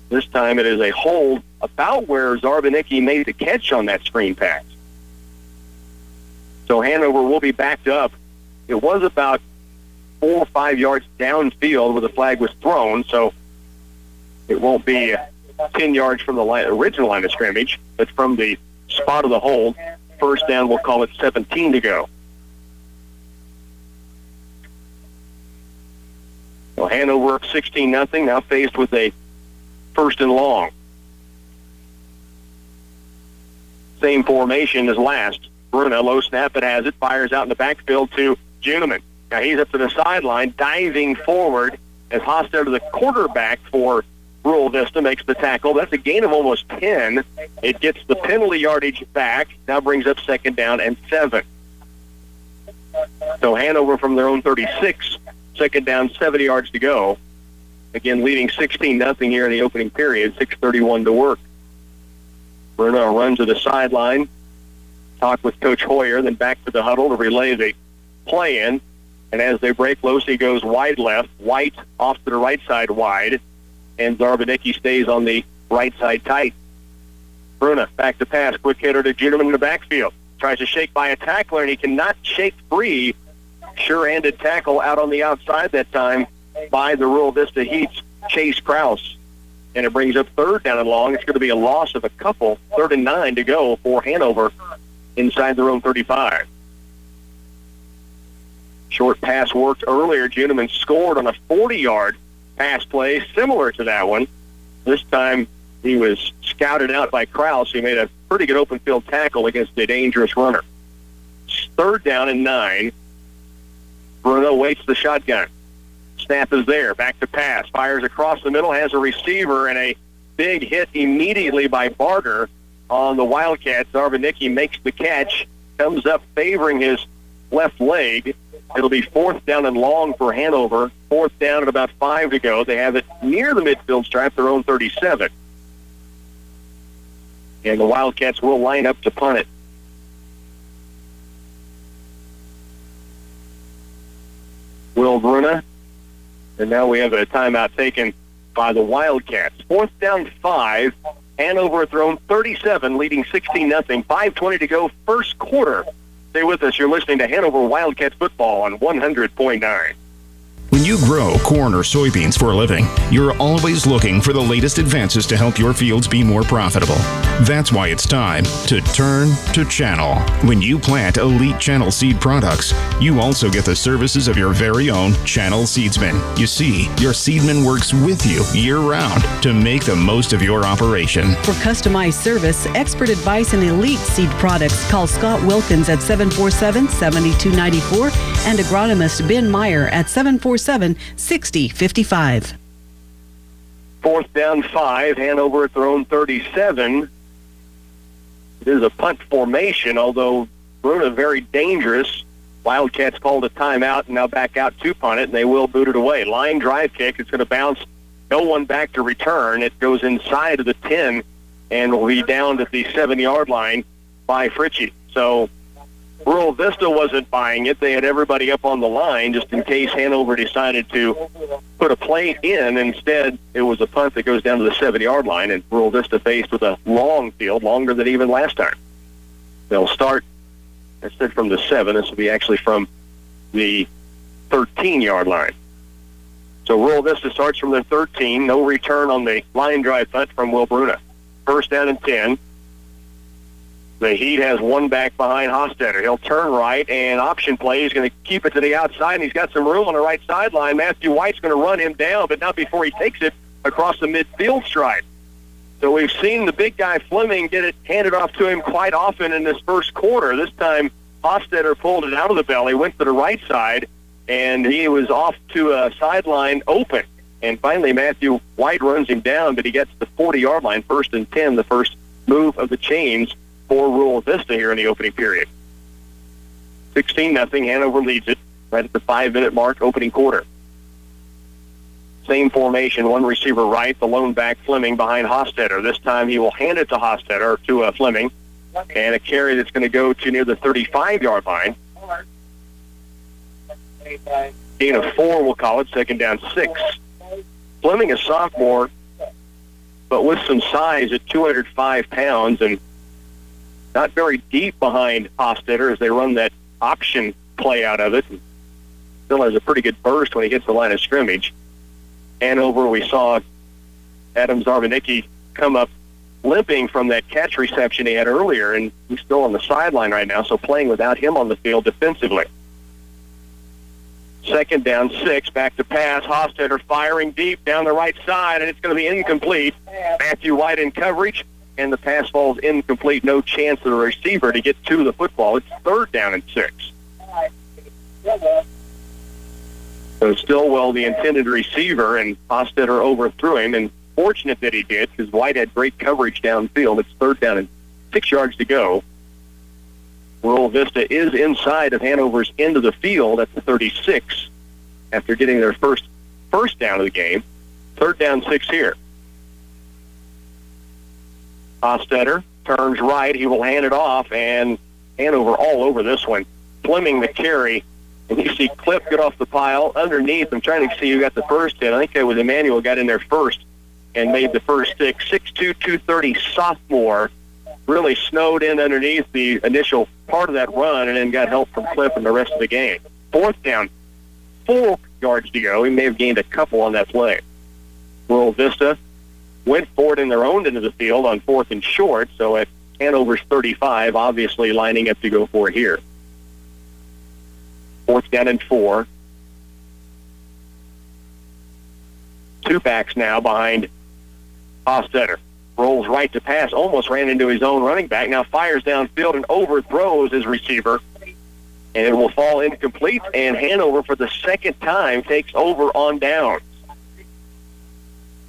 This time it is a hold about where Zarbanicki made the catch on that screen pass. So Hanover will be backed up. It was about 4 or 5 yards downfield where the flag was thrown, so it won't be 10 yards from the original line of scrimmage, but from the spot of the hold. 1st down, we'll call it 17 to go. So Hanover up 16-0, now faced with a 1st and long. Same formation as last. Bruno, low snap, it has it, fires out in the backfield to Juneman. Now he's up to the sideline, diving forward as Hostetler, the quarterback for Rural Vista, makes the tackle. That's a gain of almost 10. It gets the penalty yardage back, now brings up 2nd down and 7. So Hanover from their own 36, 2nd down, 70 yards to go. Again, leading 16-0 here in the opening period, 6:31 to work. Bruno runs to the sideline, talk with Coach Hoyer, then back to the huddle to relay the play-in. And as they break, Losey goes wide left, White off to the right side wide, and Zarbanicki stays on the right side tight. Bruno back to pass, quick hitter to Juneman in the backfield. Tries to shake by a tackler, and he cannot shake free. Sure-handed tackle out on the outside that time by the Rural Vista Heat's Chase Krause. And it brings up 3rd down and long. It's going to be a loss of a couple. 3rd and 9 to go for Hanover inside their own 35. Short pass worked earlier. Juneman scored on a 40-yard pass play similar to that one. This time he was scouted out by Krause. He made a pretty good open field tackle against a dangerous runner. 3rd down and 9. Bruno waits the shotgun. Snap is there. Back to pass. Fires across the middle. Has a receiver and a big hit immediately by Barter on the Wildcats. Zarbanicki makes the catch. Comes up favoring his left leg. It'll be 4th down and long for Hanover. 4th down at about 5 to go. They have it near the midfield stripe, their own 37. And the Wildcats will line up to punt it. Will Bruna. And now we have a timeout taken by the Wildcats. 4th down 5. Hanover at their own 37, leading 16-0. 5:20 to go, first quarter. Stay with us. You're listening to Hanover Wildcat football on 100.9. When you grow corn or soybeans for a living, you're always looking for the latest advances to help your fields be more profitable. That's why it's time to turn to Channel. When you plant elite Channel seed products, you also get the services of your very own Channel seedsman. You see, your seedman works with you year-round to make the most of your operation. For customized service, expert advice, and elite seed products, call Scott Wilkins at 747-7294 and agronomist Ben Meyer at 747-6055. 4th down 5, Hanover at their own 37. It is a punt formation, although Bruna very dangerous. Wildcats called a timeout and now back out to punt it, and they will boot it away. Line drive kick. It's going to bounce No one back to return. It goes inside of the 10 and will be down at the 7-yard line by Fritchie. So Rural Vista wasn't buying it. They had everybody up on the line just in case Hanover decided to put a play in. Instead, it was a punt that goes down to the 7-yard line, and Rural Vista faced with a long field, longer than even last time. They'll start, instead from the 7, this will be actually from the 13-yard line. So Rural Vista starts from their 13. No return on the line drive punt from Will Bruna. First down and 10. The Heat has one back behind Hostetter. He'll turn right, and option play. He's going to keep it to the outside, and he's got some room on the right sideline. Matthew White's going to run him down, but not before he takes it across the midfield stripe. So we've seen the big guy Fleming get it handed off to him quite often in this first quarter. This time, Hostetter pulled it out of the belly, went to the right side, and he was off to a sideline open. And finally, Matthew White runs him down, but he gets the 40-yard line, first and 10, the first move of the chains for Rural Vista here in the opening period. 16-0, Hanover leads it right at the 5-minute mark, opening quarter. Same formation, one receiver right, the lone back Fleming behind Hostetter. This time he will hand it to Hostetter, to Fleming, and a carry that's going to go to near the 35-yard line. Gain of 4, we'll call it, second down 6. Fleming, a sophomore, but with some size at 205 pounds and not very deep behind Hostetter as they run that option play out of it. Still has a pretty good burst when he hits the line of scrimmage. Hanover, we saw Adam Zarvanicki come up limping from that catch reception he had earlier, and he's still on the sideline right now, so playing without him on the field defensively. Second down 6, back to pass. Hostetter firing deep down the right side, and it's going to be incomplete. Matthew White in coverage, and the pass falls incomplete. No chance of the receiver to get to the football. It's third down and 6. So Stillwell, the intended receiver, and Hostetter overthrew him, and fortunate that he did because White had great coverage downfield. It's third down and 6 yards to go. Rural Vista is inside of Hanover's end of the field at the 36 after getting their first down of the game. Third down 6 here. Hostetter turns right. He will hand it off, and Hanover all over this one. Fleming the carry, and you see Clip get off the pile underneath. I'm trying to see who got the first hit. I think it was Emmanuel got in there first and made the first stick. 6'2", 230 sophomore. Really snowed in underneath the initial part of that run and then got help from Cliff in the rest of the game. Fourth down, 4 yards to go. He may have gained a couple on that play. Rural Vista went for it in their own end of the field on 4th and short, so at Hanover's 35, obviously lining up to go for it here. 4th down and 4. 2 backs now behind Hostetter. Rolls right to pass, almost ran into his own running back. Now fires downfield and overthrows his receiver. And it will fall incomplete, and Hanover for the second time takes over on downs.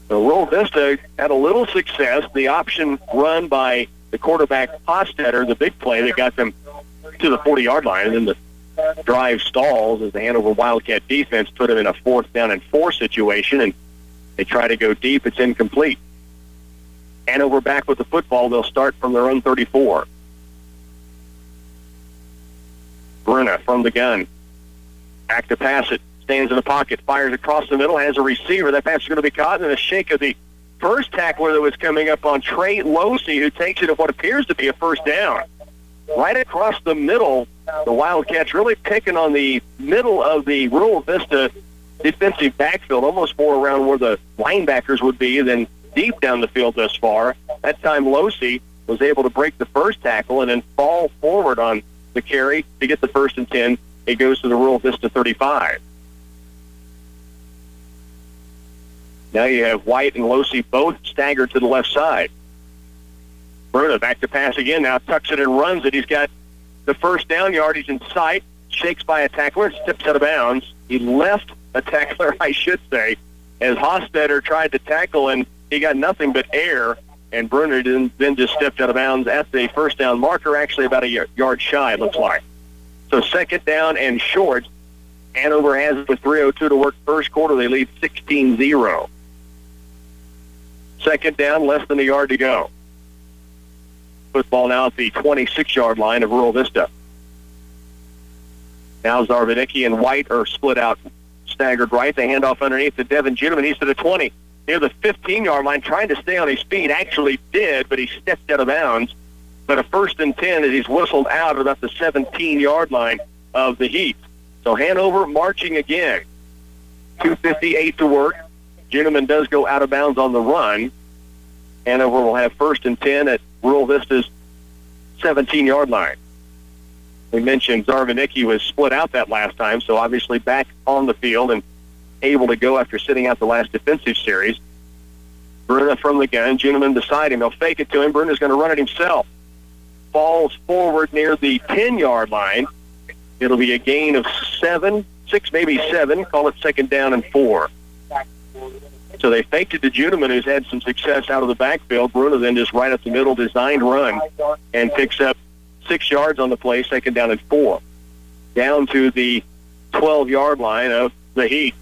So Rural Vista had a little success. The option run by the quarterback Hostetter, the big play that got them to the 40-yard line, and then the drive stalls as the Hanover Wildcat defense put them in a 4th down and 4 situation, and they try to go deep. It's incomplete. Hanover back with the football. They'll start from their own 34. Bruna from the gun. Back to pass it. Stands in the pocket. Fires across the middle. Has a receiver. That pass is going to be caught in a shake of the first tackler that was coming up on Trey Losey, who takes it at what appears to be a first down. Right across the middle, the Wildcats really picking on the middle of the Rural Vista defensive backfield, almost more around where the linebackers would be than deep down the field thus far. That time Losey was able to break the first tackle and then fall forward on the carry to get the 1st and 10. It goes to the Rural Vista 35. Now you have White and Losey both staggered to the left side. Bruna back to pass again. Now tucks it and runs it. He's got the first down yardage in sight. Shakes by a tackler. Steps out of bounds. He left a tackler, I should say, as Hostetter tried to tackle, and he got nothing but air, and Brunner then just stepped out of bounds at the first down marker, actually about a yard shy, it looks like. So second down and short. Hanover has it with 3:02 to work first quarter. They lead 16-0. Second down, less than a yard to go. Football now at the 26-yard line of Rural Vista. Now Zarvanicki and White are split out, staggered right. They hand off underneath to Devin Juneman. He's to the 20. Near the 15-yard line, trying to stay on his feet. Actually did, but he stepped out of bounds. But a 1st and 10 as he's whistled out about the 17-yard line of the Heat. So Hanover marching again. 2:58 to work. Juneman does go out of bounds on the run. Hanover will have 1st and 10 at Rural Vista's 17-yard line. We mentioned Zarvanicki was split out that last time, so obviously back on the field and able to go after sitting out the last defensive series. Bruna from the gun. Juneman beside him. He'll fake it to him. Bruna's going to run it himself. Falls forward near the 10-yard line. It'll be a gain of 6, maybe 7. Call it 2nd down and 4. So they faked it to Juneman, who's had some success out of the backfield. Bruna then just right up the middle, designed run, and picks up 6 yards on the play, 2nd down and 4. Down to the 12-yard line of the Heat.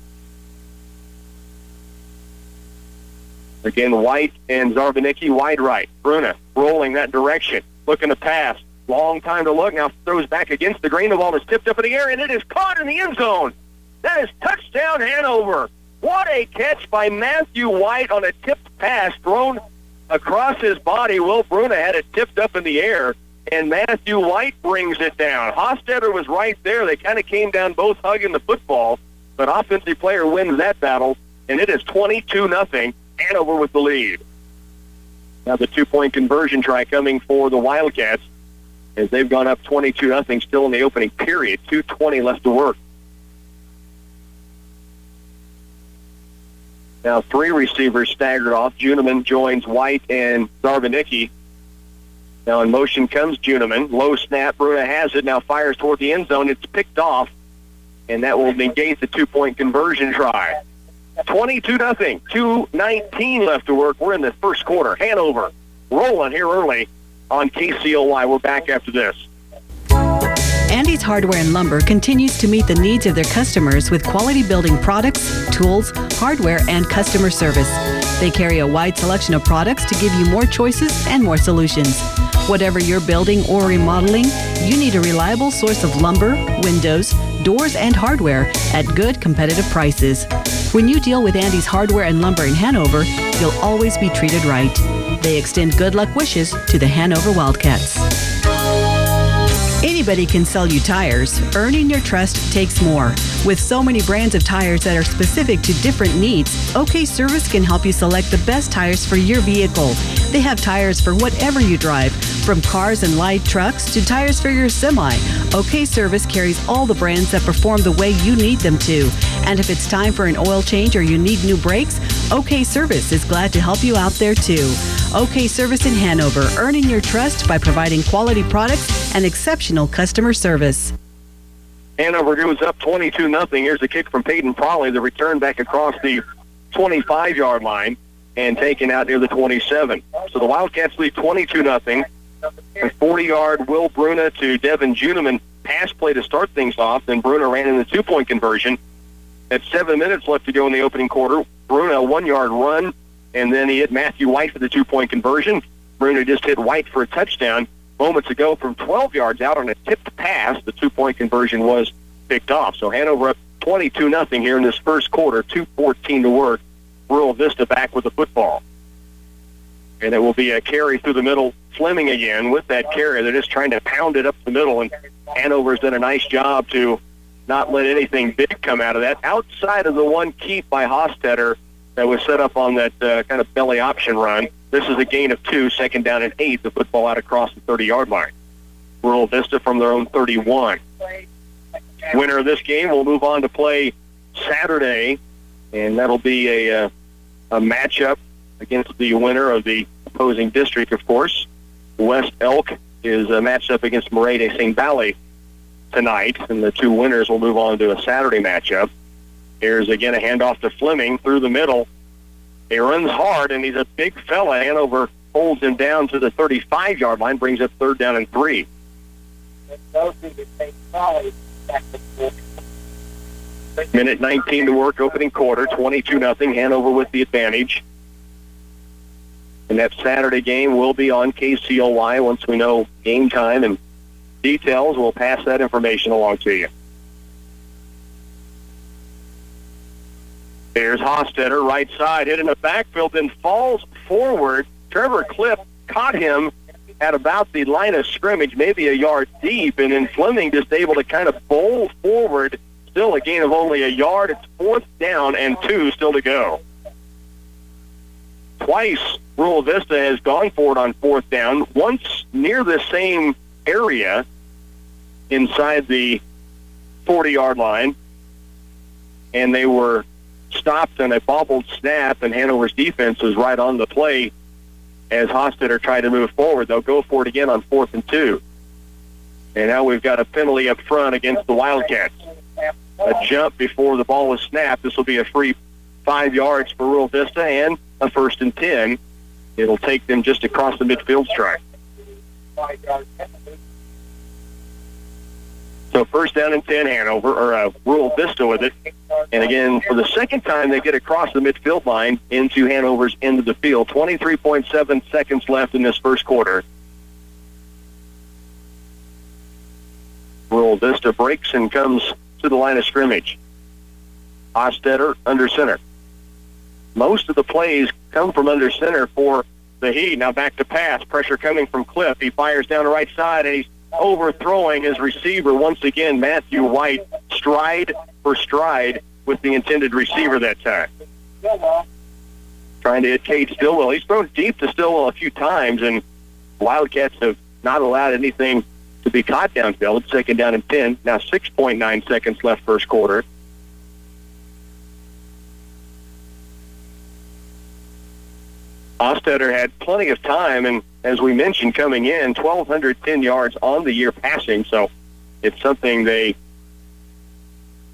Again, White and Zarvanicki, wide right. Bruna rolling that direction, looking to pass. Long time to look. Now throws back against the green. The ball is tipped up in the air, and it is caught in the end zone. That is touchdown Hanover. What a catch by Matthew White on a tipped pass thrown across his body. Will Bruna had it tipped up in the air, and Matthew White brings it down. Hofstetter was right there. They kind of came down both hugging the football, but offensive player wins that battle, and it is 22-0. Hanover with the lead. Now the 2-point conversion try coming for the Wildcats as they've gone up 22-0 still in the opening period. 2:20 left to work. Now 3 receivers staggered off. Juneman joins White and Zarvanicki. Now in motion comes Juneman. Low snap. Bruna has it. Now fires toward the end zone. It's picked off, and that will negate the 2-point conversion try. 22-0. 2:19 left to work. We're in the first quarter. Hanover rolling here early on KCLY. We're back after this. Andy's Hardware and Lumber continues to meet the needs of their customers with quality building products, tools, hardware, and customer service. They carry a wide selection of products to give you more choices and more solutions. Whatever you're building or remodeling, you need a reliable source of lumber, windows, doors, and hardware at good competitive prices. When you deal with Andy's Hardware and Lumber in Hanover, you'll always be treated right. They extend good luck wishes to the Hanover Wildcats. Anybody can sell you tires. Earning your trust takes more. With so many brands of tires that are specific to different needs, OK Service can help you select the best tires for your vehicle. They have tires for whatever you drive, from cars and light trucks to tires for your semi. OK Service carries all the brands that perform the way you need them to. And if it's time for an oil change or you need new brakes, OK Service is glad to help you out there too. OK Service in Hanover, earning your trust by providing quality products and exceptional customer service. Hanover goes up 22-0. Here's a kick from Peyton Prawley. The return back across the 25-yard line and taken out near the 27. So the Wildcats lead 22-0. A 40-yard Will Bruna to Devin Juneman pass play to start things off. Then Bruna ran in the 2-point conversion. At 7 minutes left to go in the opening quarter, Bruna a 1-yard run, and then he hit Matthew White for the 2-point conversion. Bruna just hit White for a touchdown moments ago from 12 yards out on a tipped pass. The 2-point conversion was picked off. So Hanover up 22-0 here in this first quarter, 2:14 to work. Rural Vista back with the football. And it will be a carry through the middle. Fleming again with that carry. They're just trying to pound it up the middle, and Hanover's done a nice job to not let anything big come out of that. Outside of the one keep by Hofstetter that was set up on that kind of belly option run. This is a gain of 2, 2nd down and 8. The football out across the 30-yard line. Rural Vista from their own 31. Winner of this game will move on to play Saturday, and that'll be a matchup against the winner of the opposing district, of course. West Elk is matched up against Murray de St. Valley tonight, and the 2 winners will move on to a Saturday matchup. Here's again a handoff to Fleming through the middle. He runs hard, and he's a big fella. Hanover holds him down to the 35-yard line, brings up 3rd down and 3. Minute 19 to work, opening quarter, 22-0. Hanover with the advantage. And that Saturday game will be on KCLY. Once we know game time and details, we'll pass that information along to you. Here's Hostetter, right side, hit in the backfield, then falls forward. Trevor Cliff caught him at about the line of scrimmage, maybe a yard deep, and then Fleming just able to kind of bowl forward. Still a gain of only a yard. It's 4th down and 2 still to go. Twice, Rural Vista has gone for it on 4th down, once near the same area inside the 40-yard line, and they were stopped on a bobbled snap, and Hanover's defense was right on the play as Hostetter tried to move forward. They'll go for it again on 4th and 2. And now we've got a penalty up front against the Wildcats. A jump before the ball was snapped. This will be a free 5 yards for Rural Vista and a 1st and 10. It'll take them just across the midfield stripe. So 1st down and 10, Hanover, or Rural Vista with it. And again, for the second time, they get across the midfield line into Hanover's end of the field. 23.7 seconds left in this first quarter. Rural Vista breaks and comes to the line of scrimmage. Hostetter under center. Most of the plays come from under center for the Heat. Now back to pass. Pressure coming from Cliff. He fires down the right side, and he's overthrowing his receiver once again, Matthew White, stride for stride with the intended receiver that time. Trying to hit Cade Stillwell. He's thrown deep to Stillwell a few times, and Wildcats have not allowed anything to be caught downfield. 2nd down and 10. Now 6.9 seconds left first quarter. Hostetter had plenty of time, and as we mentioned, coming in, 1,210 yards on the year passing, so it's something they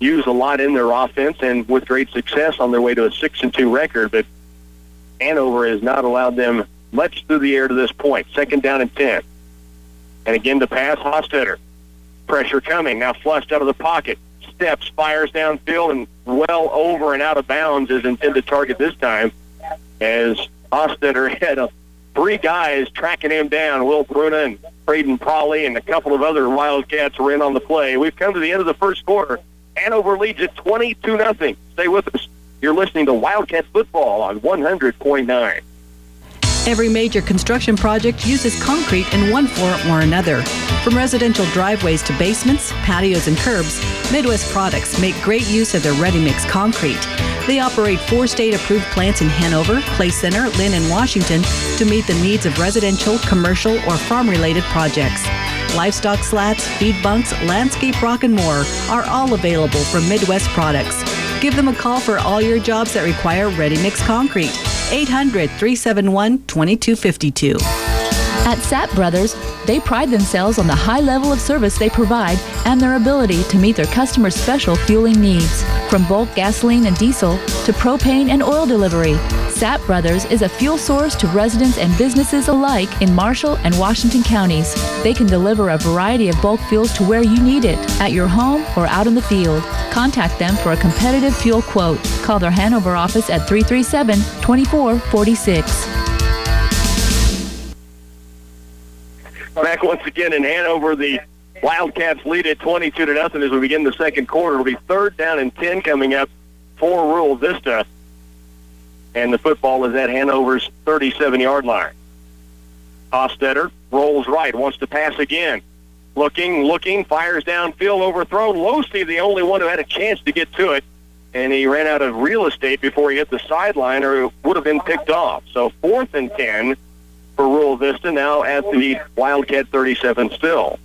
use a lot in their offense and with great success on their way to a 6-2 record, but Hanover has not allowed them much through the air to this point. 2nd down and 10. And again to pass, Hostetter. Pressure coming, now flushed out of the pocket. Steps, fires downfield, and well over and out of bounds is intended target this time, as Hostetter had 3 guys tracking him down. Will Bruna and Braden Prawley and a couple of other Wildcats were in on the play. We've come to the end of the first quarter. Hanover leads at 22-0. Stay with us. You're listening to Wildcats football on 100.9. Every major construction project uses concrete in one form or another. From residential driveways to basements, patios, and curbs, Midwest Products make great use of their ready-mix concrete. They operate 4 state-approved plants in Hanover, Clay Center, Lynn, and Washington to meet the needs of residential, commercial, or farm-related projects. Livestock slats, feed bunks, landscape rock, and more are all available from Midwest Products. Give them a call for all your jobs that require ready-mix concrete. 800-371-2252. At Sapp Brothers, they pride themselves on the high level of service they provide and their ability to meet their customers' special fueling needs. From bulk gasoline and diesel to propane and oil delivery, Sapp Brothers is a fuel source to residents and businesses alike in Marshall and Washington counties. They can deliver a variety of bulk fuels to where you need it, at your home or out in the field. Contact them for a competitive fuel quote. Call their Hanover office at 337-2446. Back once again in Hanover, the Wildcats lead at 22-0 as we begin the second quarter. It'll be 3rd down and 10 coming up for Rural Vista. And the football is at Hanover's 37-yard line. Hostetter rolls right, wants to pass again. Looking, fires downfield, overthrown. Losey, the only one who had a chance to get to it. And he ran out of real estate before he hit the sideline, or it would have been picked off. So 4th and 10 for Rural Vista, now at the Wildcat 37 still.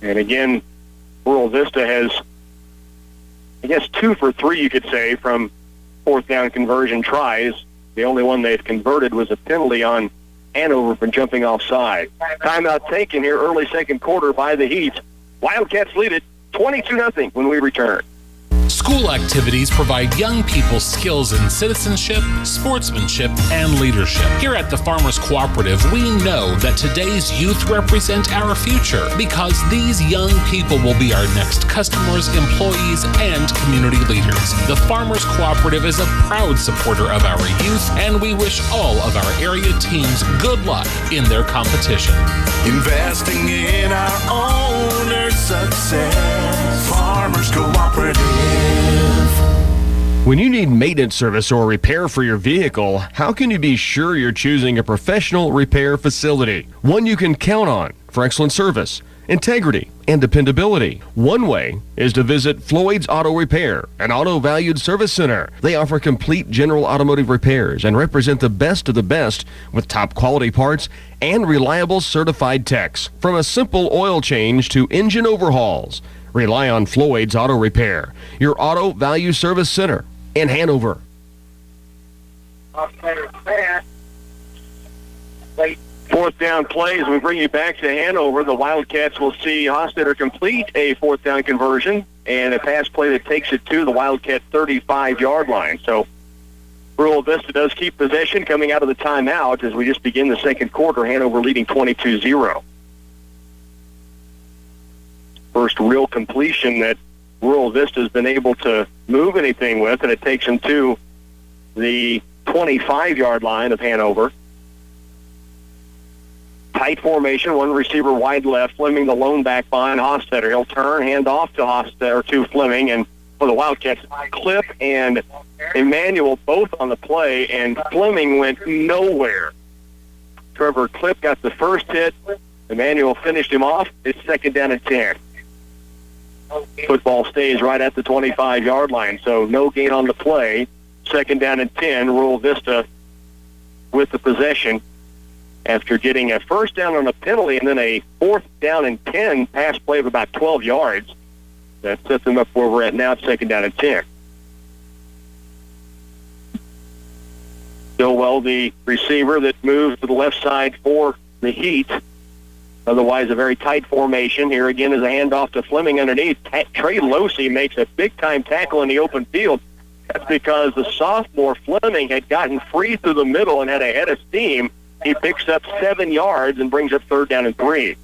And again, Rural Vista has, I guess, 2 for 3, you could say, from 4th down conversion tries. The only one they've converted was a penalty on Hanover for jumping offside. Timeout taken here, early second quarter by the Heat. Wildcats lead it 22-0 when we return. School activities provide young people skills in citizenship, sportsmanship, and leadership. Here at the Farmers Cooperative, we know that today's youth represent our future because these young people will be our next customers, employees, and community leaders. The Farmers Cooperative is a proud supporter of our youth, and we wish all of our area teams good luck in their competition. Investing in our owner's success. Farmers Cooperative. When you need maintenance service or repair for your vehicle, how can you be sure you're choosing a professional repair facility? One you can count on for excellent service, integrity, and dependability. One way is to visit Floyd's Auto Repair, an auto valued service center. They offer complete general automotive repairs and represent the best of the best with top quality parts and reliable certified techs. From a simple oil change to engine overhauls, rely on Floyd's Auto Repair, your auto value service center in Hanover. Fourth down plays. We bring you back to Hanover. The Wildcats will see Hofstetter complete a fourth down conversion and a pass play that takes it to the Wildcat 35-yard line. So Rural Vista does keep possession coming out of the timeout as we just begin the second quarter. Hanover leading 22-0. First real completion that Rural Vista has been able to move anything with, and it takes them to the 25-yard line of Hanover. Tight formation, one receiver wide left, Fleming the lone back behind Hofstetter. He'll turn, hand off to Hofstetter, to Fleming, and for the Wildcats, Clip and Emmanuel both on the play, and Fleming went nowhere. Trevor Clip got the first hit. Emmanuel finished him off. It's second down and 10. Football stays right at the 25-yard line, so no gain on the play. Second down and 10, Rural Vista with the possession after getting a first down on a penalty and then a fourth down and 10 pass play of about 12 yards. That sets them up where we're at now, second down and 10. Stillwell, the receiver that moves to the left side for the Heat. Otherwise, a very tight formation. Here again is a handoff to Fleming underneath. Trey Losey makes a big-time tackle in the open field. That's because the sophomore Fleming had gotten free through the middle and had a head of steam. He picks up 7 yards and brings up third down and 3.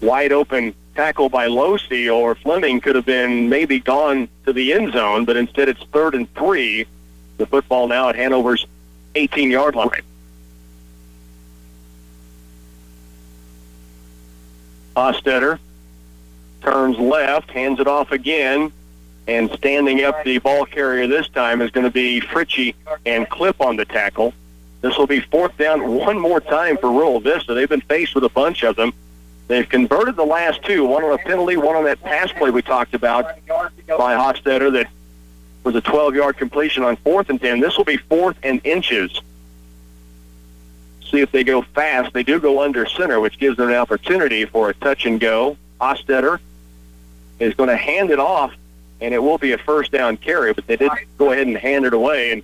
Wide open tackle by Losey, or Fleming could have been maybe gone to the end zone, but instead it's third and 3. The football now at Hanover's 18-yard line. Hofstetter turns left, hands it off again, and standing up the ball carrier this time is going to be Fritchie and Clip on the tackle. This will be fourth down one more time for Rural Vista. They've been faced with a bunch of them. They've converted the last two, one on a penalty, one on that pass play we talked about by Hofstetter that was a 12-yard completion on fourth and 10. This will be fourth and inches. See if they go fast. They do go under center, which gives them an opportunity for a touch and go. Hofstetter is going to hand it off, and it will be a first down carry, but they did go ahead and hand it away, and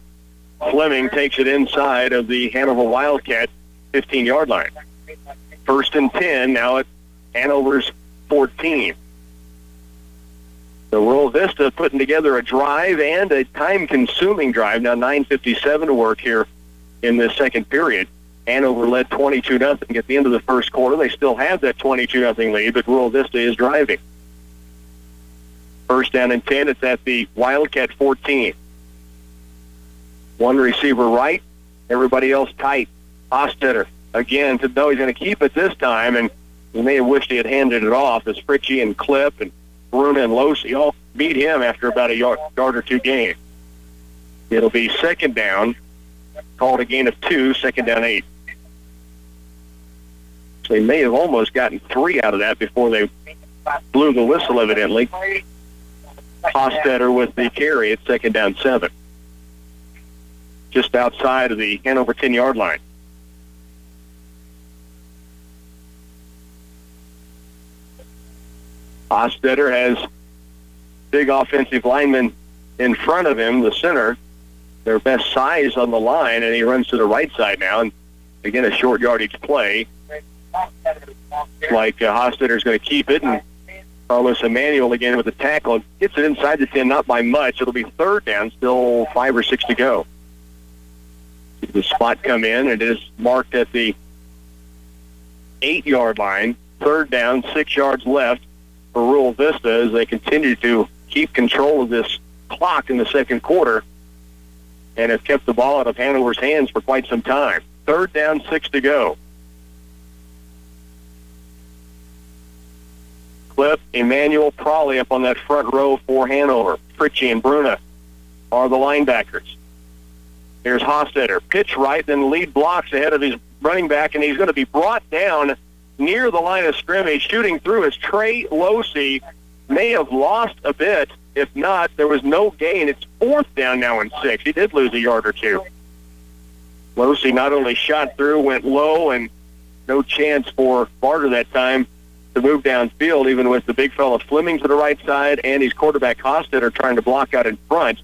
Fleming takes it inside of the Hanover Wildcat 15-yard line. First and 10 now at Hanover's 14. So Rural Vista putting together a drive and a time-consuming drive. Now 9:57 to work here in this second period. Hanover led 22-0 at the end of the first quarter. They still have that 22-0 lead, but Rural Vista is driving. First down and 10. It's at the Wildcat 14. One receiver right, everybody else tight. Hofstetter again to know he's going to keep it this time, and he may have wished he had handed it off as Fritchie and Clip and Bruna and Losey all beat him after about a yard or two gain. It'll be second down, called a gain of 2, second down 8. So they may have almost gotten 3 out of that before they blew the whistle, evidently. Hofstetter with the carry at second down 7. Just outside of the Hanover 10-yard line. Hofstetter has big offensive linemen in front of him, the center, their best size on the line, and he runs to the right side now. And again, a short yardage play. Like Hofstetter's going to keep it, and Carlos Emmanuel again with the tackle. Gets it inside the 10, not by much. It'll be third down, still 5 or 6 to go. The spot come in, and it is marked at the 8-yard line. Third down, 6 yards left for Rural Vista as they continue to keep control of this clock in the second quarter and have kept the ball out of Hanover's hands for quite some time. Third down, 6 to go. Cliff, Emmanuel, Prawley up on that front row for Hanover. Fritchie and Bruna are the linebackers. Here's Hofstetter. Pitch right, then lead blocks ahead of his running back, and he's going to be brought down near the line of scrimmage. Shooting through as Trey Losey may have lost a bit. If not, there was no gain. It's fourth down now and 6. He did lose a yard or two. Losey not only shot through, went low, and no chance for Barter that time to move downfield, even with the big fella Fleming to the right side and his quarterback Hofstetter trying to block out in front.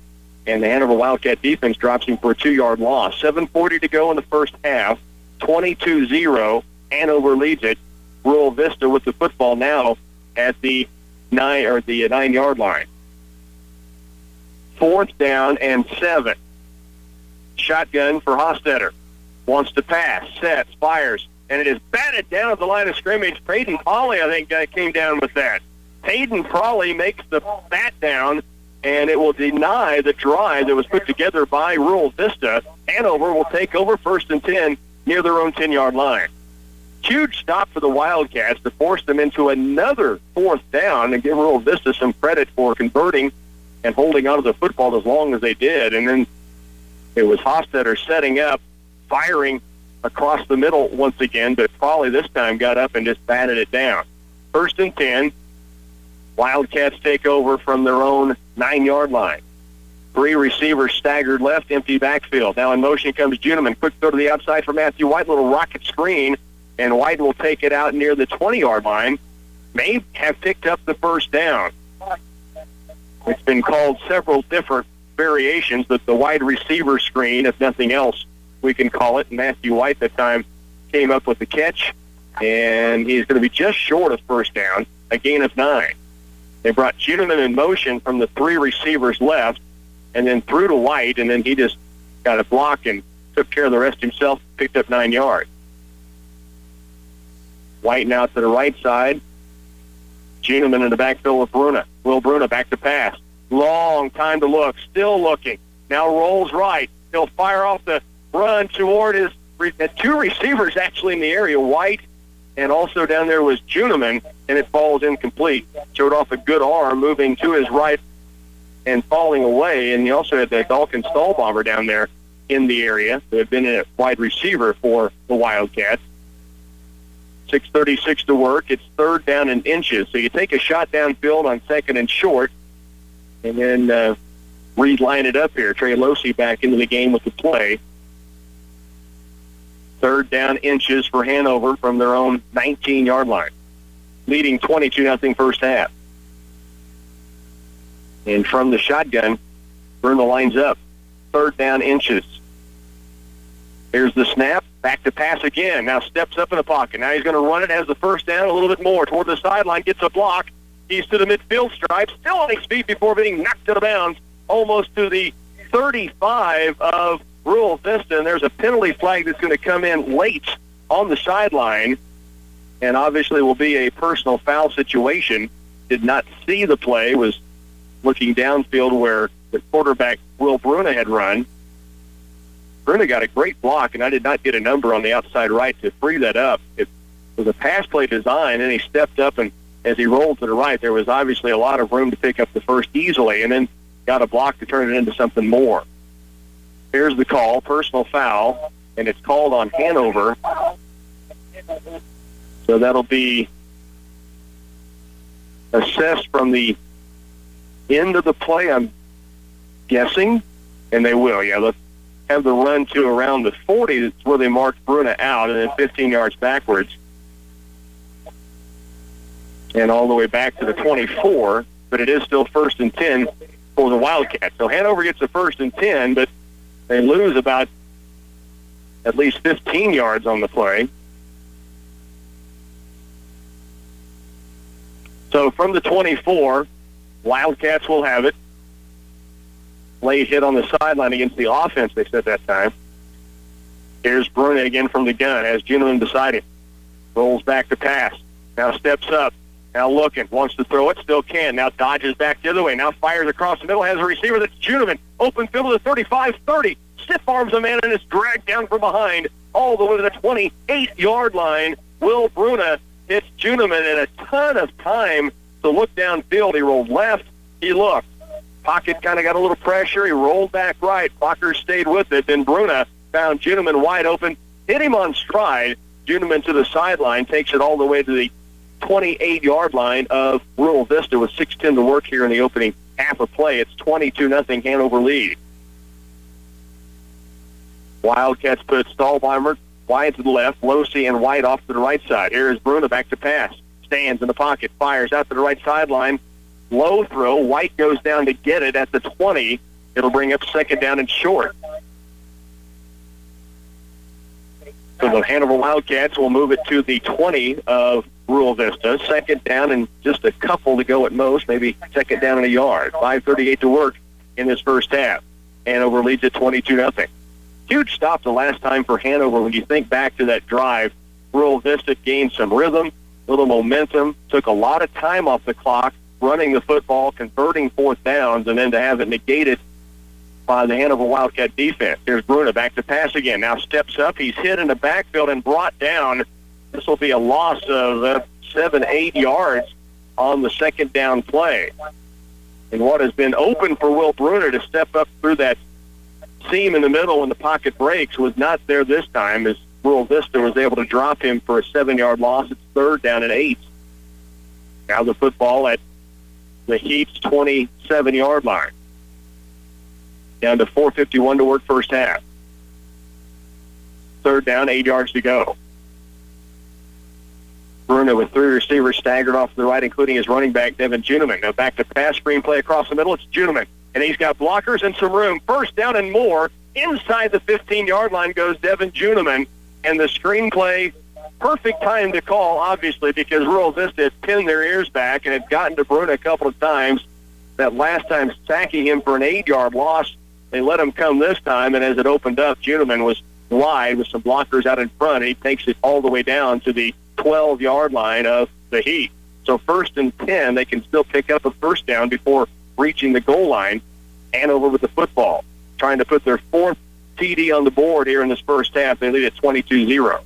And the Hanover Wildcat defense drops him for a 2-yard loss. 7:40 to go in the first half. 22-0. Hanover leads it. Rural Vista with the football now at the 9-yard line. Fourth down and 7. Shotgun for Hofstetter. Wants to pass, sets, fires, and it is batted down at the line of scrimmage. Peyton Prawley, I think, came down with that. Peyton Prawley makes the bat down, and it will deny the drive that was put together by Rural Vista. Hanover will take over first and 10 near their own 10-yard line. Huge stop for the Wildcats to force them into another fourth down and give Rural Vista some credit for converting and holding onto the football as long as they did. And then it was Hofstetter setting up, firing across the middle once again, but Prawley this time got up and just batted it down. First and 10. Wildcats take over from their own 9-yard line. 3 receivers staggered left, empty backfield. Now in motion comes Juneman. Quick throw to the outside for Matthew White. Little rocket screen, and White will take it out near the 20-yard line. May have picked up the first down. It's been called several different variations, but the wide receiver screen, if nothing else, we can call it. Matthew White that time came up with the catch, and he's going to be just short of first down, a gain of 9. They brought Juneman in motion from the 3 receivers left, and then threw to White, and then he just got a block and took care of the rest himself, picked up 9 yards. White now to the right side. Juneman in the backfield with Bruna. Will Bruna back to pass. Long time to look. Still looking. Now rolls right. He'll fire off the run toward his 2 receivers actually in the area. White and also down there was Juneman, and it falls incomplete. Showed off a good arm moving to his right and falling away. And you also had the Dawkins Stall bomber down there in the area who had been a wide receiver for the Wildcats. 6:36 to work. It's third down and inches. So you take a shot downfield on second and short, and then reline it up here. Trey Losey back into the game with the play. Third down inches for Hanover from their own 19-yard line, leading 22-0 first half. And from the shotgun, Bruno lines up. Third down inches. Here's the snap. Back to pass again. Now steps up in the pocket. Now he's going to run it. Has the first down a little bit more toward the sideline. Gets a block. He's to the midfield stripe. Still on his feet before being knocked out of bounds. Almost to the 35 of Rural Vista. And there's a penalty flag that's going to come in late on the sideline. And obviously will be a personal foul situation. Did not see the play. Was looking downfield where the quarterback Will Bruna had run. Bruna got a great block, and I did not get a number on the outside right to free that up. It was a pass play design, and he stepped up, and as he rolled to the right, there was obviously a lot of room to pick up the first easily, and then got a block to turn it into something more. Here's the call, personal foul, and it's called on Hanover. So that'll be assessed from the end of the play, I'm guessing, and they will, yeah. Let's have the run to around the 40. That's where they marked Bruna out, and then 15 yards backwards. And all the way back to the 24, but it is still first and 10 for the Wildcats. So Hanover gets a first and 10, but they lose about at least 15 yards on the play. So from the 24, Wildcats will have it. Late hit on the sideline against the offense, they said that time. Here's Bruna again from the gun as Juneman beside him. Rolls back to pass. Now steps up. Now looking. Wants to throw it. Still can. Now dodges back the other way. Now fires across the middle. Has a receiver. That's Juneman. Open field to the 35-30. Stiff arms a man and is dragged down from behind all the way to the 28-yard line. Will Bruna hits Juneman in a ton of time to look downfield. He rolled left. He looked. Pocket kind of got a little pressure. He rolled back right. Blocker stayed with it. Then Bruna found Juneman wide open. Hit him on stride. Juneman to the sideline. Takes it all the way to the 28-yard line of Rural Vista with 6:10 to work here in the opening half of play. It's 22-0 Hanover lead. Wildcats put Stahlbeimer wide to the left, Losey and White off to the right side. Here is Bruna back to pass. Stands in the pocket, fires out to the right sideline. Low throw. White goes down to get it at the 20. It'll bring up second down and short. So the Hanover Wildcats will move it to the 20 of Rural Vista. Second down and just a couple to go at most, maybe second down and a yard. 5:38 to work in this first half. Hanover leads at 22-0. Huge stop the last time for Hanover. When you think back to that drive, Rural Vista gained some rhythm, a little momentum, took a lot of time off the clock, running the football, converting fourth downs, and then to have it negated by the Hanover Wildcat defense. Here's Bruna back to pass again. Now steps up. He's hit in the backfield and brought down. This will be a loss of 7-8 yards on the second down play. And what has been open for Will Bruna to step up through that seam in the middle when the pocket breaks was not there this time, as Rural Vista was able to drop him for a 7-yard loss. It's third down and 8. Now the football at the Heat's 27-yard line. Down to 4:51 to work first half. Third down, 8 yards to go. Bruna with 3 receivers staggered off to the right, including his running back, Devin Juneman. Now back to pass, screenplay across the middle. It's Juneman, and he's got blockers and some room. First down and more. Inside the 15-yard line goes Devin Juneman, and the screenplay, perfect time to call, obviously, because Rural Vista had pinned their ears back and had gotten to Bruna a couple of times. That last time sacking him for an 8-yard loss. They let him come this time, and as it opened up, Juneman was wide with some blockers out in front, and he takes it all the way down to the 12-yard line of the Heat. So 1st and 10, they can still pick up a first down before reaching the goal line. Hanover with the football, trying to put their 4th TD on the board here in this first half. They lead at 22-0.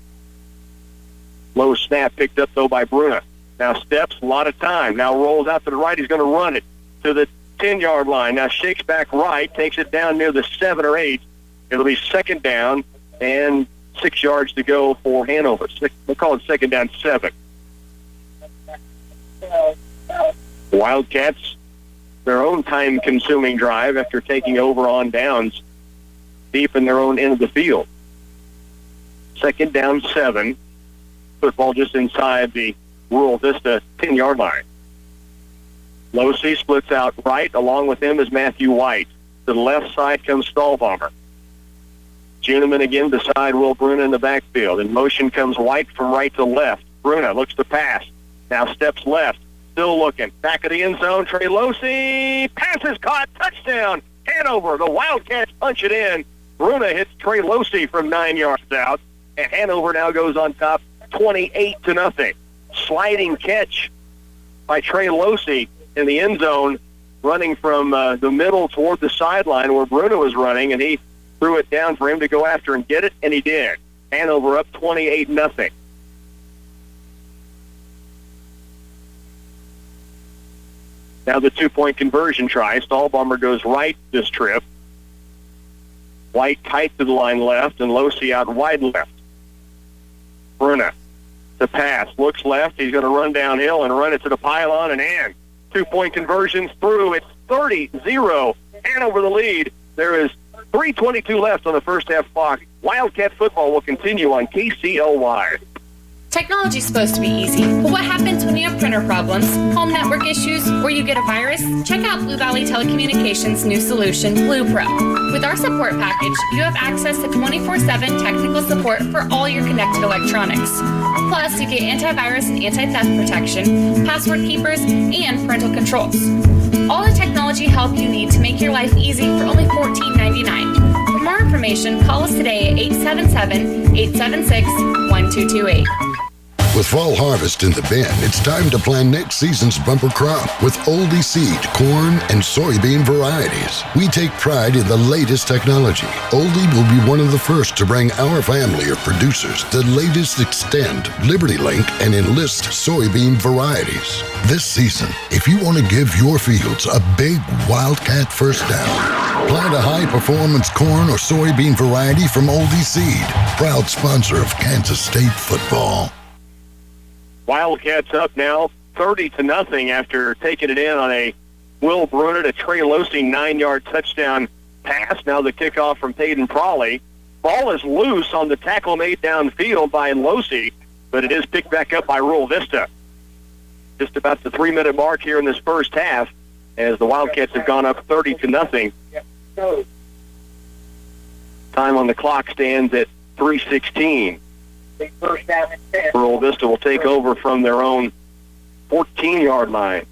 Low snap picked up, though, by Bruna. Now steps, a lot of time. Now rolls out to the right. He's going to run it to the 10-yard line. Now shakes back right, takes it down near the 7 or 8. It'll be second down and 6 yards to go for Hanover. We'll call it second down 7. Wildcats, their own time-consuming drive after taking over on downs deep in their own end of the field. Second down 7. Football just inside the Rural Vista 10-yard line. Losey splits out right. Along with him is Matthew White. To the left side comes Stahlbeimer. Juneman again beside Will Bruna in the backfield. In motion comes White from right to left. Bruna looks to pass. Now steps left. Still looking. Back of the end zone. Trey Losey. Pass is caught. Touchdown. Hanover. The Wildcats punch it in. Bruna hits Trey Losey from 9 yards out. And Hanover now goes on top 28-0. Sliding catch by Trey Losey in the end zone, running from the middle toward the sideline where Bruna was running, and he threw it down for him to go after and get it, and he did. Hanover up 28-0. Now the 2-point conversion try. Stahlbeimer goes right this trip. White tight to the line left, and Losey out wide left. Bruna to pass. Looks left. He's going to run downhill and run it to the pylon and in. 2-point conversions through. It's 30-0. Hanover the lead. There is 3:22 left on the first half clock. Wildcat football will continue on KCLY. Technology's supposed to be easy, but what happens when you have printer problems, home network issues, or you get a virus? Check out Blue Valley Telecommunications' new solution, Blue Pro. With our support package, you have access to 24/7 technical support for all your connected electronics. Plus, you get antivirus and anti-theft protection, password keepers, and parental controls. All the technology help you need to make your life easy for only $14.99. For more information, call us today at 877-876-1228. With fall harvest in the bin, it's time to plan next season's bumper crop with oldie seed, corn, and soybean varieties. We take pride in the latest technology. Oldie will be one of the first to bring our family of producers the latest Extend, Liberty Link, and Enlist soybean varieties. This season, if you want to give your fields a big Wildcat first down, plant a high-performance corn or soybean variety from Oldie Seed, proud sponsor of Kansas State football. Wildcats up now 30-0 after taking it in on a Will Bruner to Trey Losey 9-yard touchdown pass. Now the kickoff from Peyton Prawley. Ball is loose on the tackle made downfield by Losey, but it is picked back up by Rural Vista. Just about the 3-minute mark here in this first half as the Wildcats have gone up 30-0. Time on the clock stands at 3:16. Rural Vista will take over from their own 14-yard line.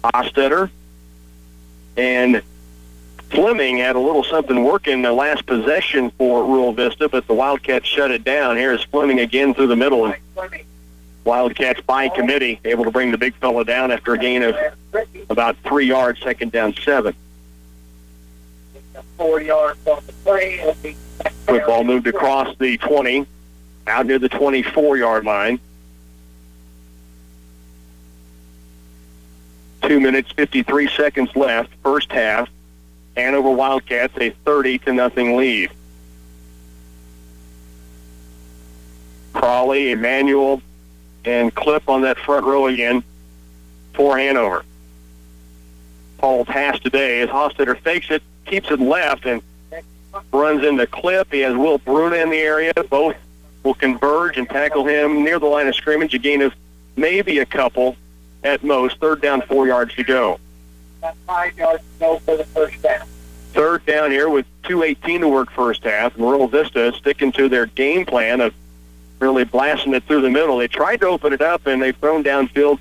Ostetter and Fleming had a little something working the last possession for Rural Vista, but the Wildcats shut it down. Here's Fleming again through the middle. And Wildcats by committee able to bring the big fella down after a gain of about 3 yards, second down 7. 4 yards on the play. Football moved across the 20, out near the 24-yard line. 2 minutes, 53 seconds left, first half. Hanover Wildcats a 30-0 lead. Crawley, Emmanuel, and Clip on that front row again for Hanover. Paul pass today as Hostetter fakes it, keeps it left, and runs into Clip. He has Will Bruna in the area. Both will converge and tackle him near the line of scrimmage. A gain of maybe a couple at most. Third down, 4 yards to go. 5 yards to go for the first down. Third down here with 2:18 to work first half. And Rural Vista sticking to their game plan of really blasting it through the middle. They tried to open it up, and they've thrown downfield.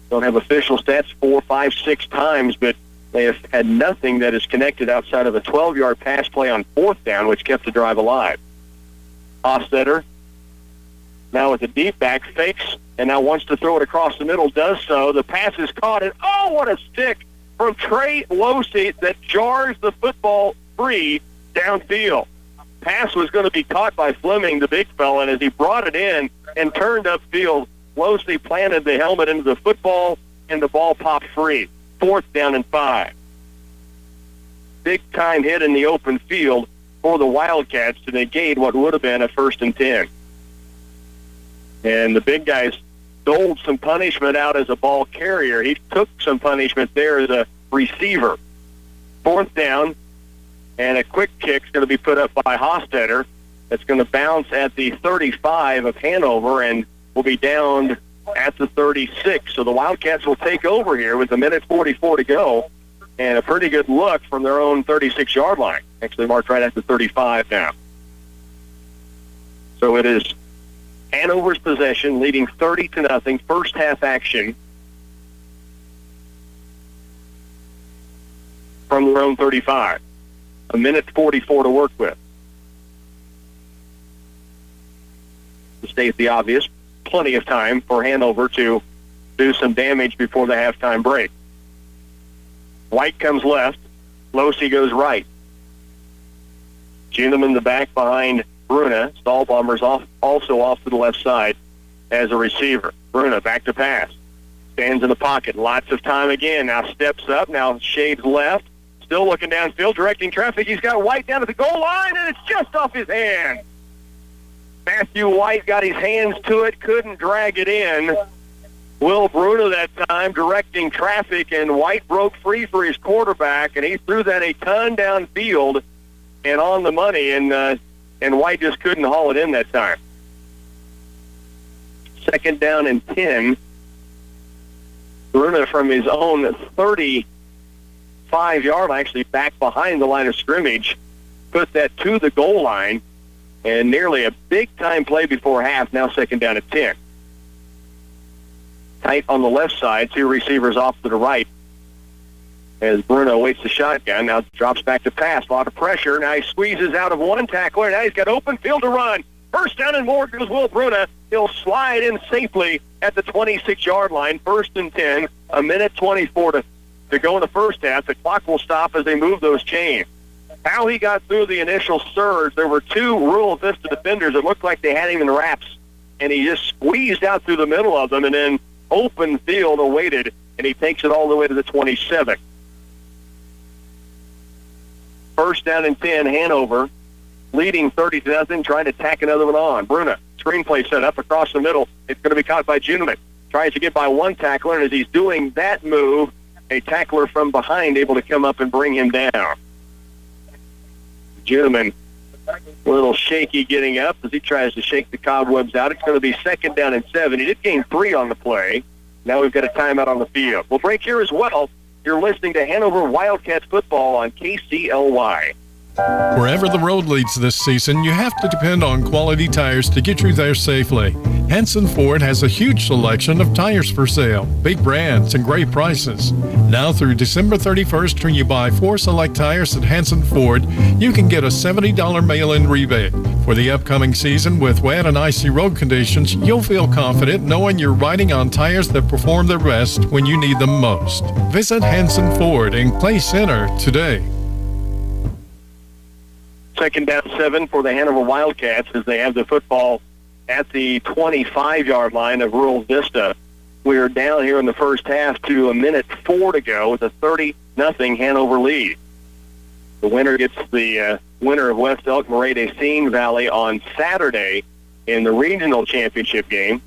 Don't have official stats 4, 5, 6 times, but they have had nothing that is connected outside of a 12-yard pass play on fourth down, which kept the drive alive. Hostetter now with the deep back, fakes, and now wants to throw it across the middle, does so. The pass is caught, and oh, what a stick from Trey Losey that jars the football free downfield. Pass was going to be caught by Fleming, the big fella, and as he brought it in and turned upfield, Losey planted the helmet into the football, and the ball popped free. Fourth down and 5. Big time hit in the open field for the Wildcats to negate what would have been a 1st and 10. And the big guys doled some punishment out as a ball carrier. He took some punishment there as a receiver. Fourth down, and a quick kick is going to be put up by Hostetter. That's going to bounce at the 35 of Hanover and will be down at the 36. So the Wildcats will take over here with 1:44 to go, and a pretty good look from their own 36-yard line. Actually marked right at the 35 now. So it is Hanover's possession, leading 30-0, first half action from their own 35. 1:44 to work with. To state the obvious, plenty of time for Hanover to do some damage before the halftime break. White comes left. Losey goes right. Junum in the back behind Bruna. Stahlbaumer's also off to the left side as a receiver. Bruna back to pass. Stands in the pocket. Lots of time again. Now steps up. Now shades left. Still looking downfield, directing traffic. He's got White down at the goal line, and it's just off his hand. Matthew White got his hands to it, couldn't drag it in. Will Bruna that time directing traffic, and White broke free for his quarterback, and he threw that a ton downfield and on the money. And and White just couldn't haul it in that time. 2nd down and 10. Bruna from his own 35-yard line, actually back behind the line of scrimmage, put that to the goal line, and nearly a big-time play before half, now 2nd down and 10. Tight on the left side, 2 receivers off to the right. As Bruno waits the shotgun, now drops back to pass. A lot of pressure. Now he squeezes out of one tackler. Now he's got open field to run. First down and more goes Will Bruna. He'll slide in safely at the 26-yard line. 1st and 10. A minute 24 to go in the first half. The clock will stop as they move those chains. How he got through the initial surge, there were 2 Rural Vista defenders that looked like they had him in wraps, and he just squeezed out through the middle of them and then open field awaited, and he takes it all the way to the 27. 1st down and 10, Hanover, leading 30-0, trying to tack another one on. Bruna, screenplay set up across the middle. It's going to be caught by Juneman. Tries to get by one tackler, and as he's doing that move, a tackler from behind able to come up and bring him down. Juneman, a little shaky getting up as he tries to shake the cobwebs out. It's going to be 2nd down and 7. He did gain 3 on the play. Now we've got a timeout on the field. We'll break here as well. You're listening to Hanover Wildcats football on KCLY. Wherever the road leads this season, you have to depend on quality tires to get you there safely. Hanson Ford has a huge selection of tires for sale, big brands, and great prices. Now through December 31st, when you buy 4 select tires at Hanson Ford, you can get a $70 mail-in rebate. For the upcoming season, with wet and icy road conditions, you'll feel confident knowing you're riding on tires that perform their best when you need them most. Visit Hanson Ford in Clay Center today. 2nd down 7 for the Hanover Wildcats as they have the football at the 25-yard line of Rural Vista. We are down here in the first half to a minute 4 to go with a 30-0 Hanover lead. The winner gets the winner of West Elk Moray-Decine Valley on Saturday in the regional championship game.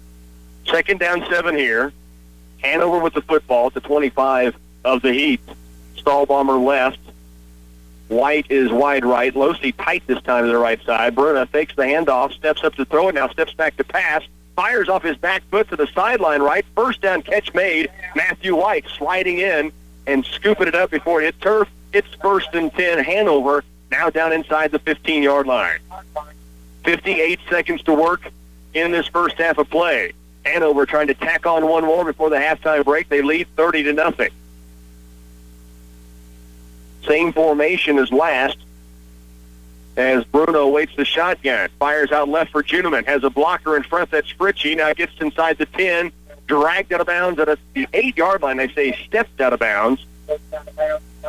2nd down 7 here. Hanover with the football at the 25 of the Heat. Stahlbomber left. White is wide right. Losey tight this time to the right side. Bruna fakes the handoff, steps up to throw it, now steps back to pass. Fires off his back foot to the sideline right. First down catch made. Matthew White sliding in and scooping it up before it hit turf. It's 1st and 10 Hanover, now down inside the 15-yard line. 58 seconds to work in this first half of play. Hanover trying to tack on one more before the halftime break. They lead 30-0. Same formation as last as Bruno waits the shotgun. Fires out left for Juneman. Has a blocker in front. That's Fritchie. Now gets inside the 10. Dragged out of bounds at the 8-yard line. They say stepped out of bounds.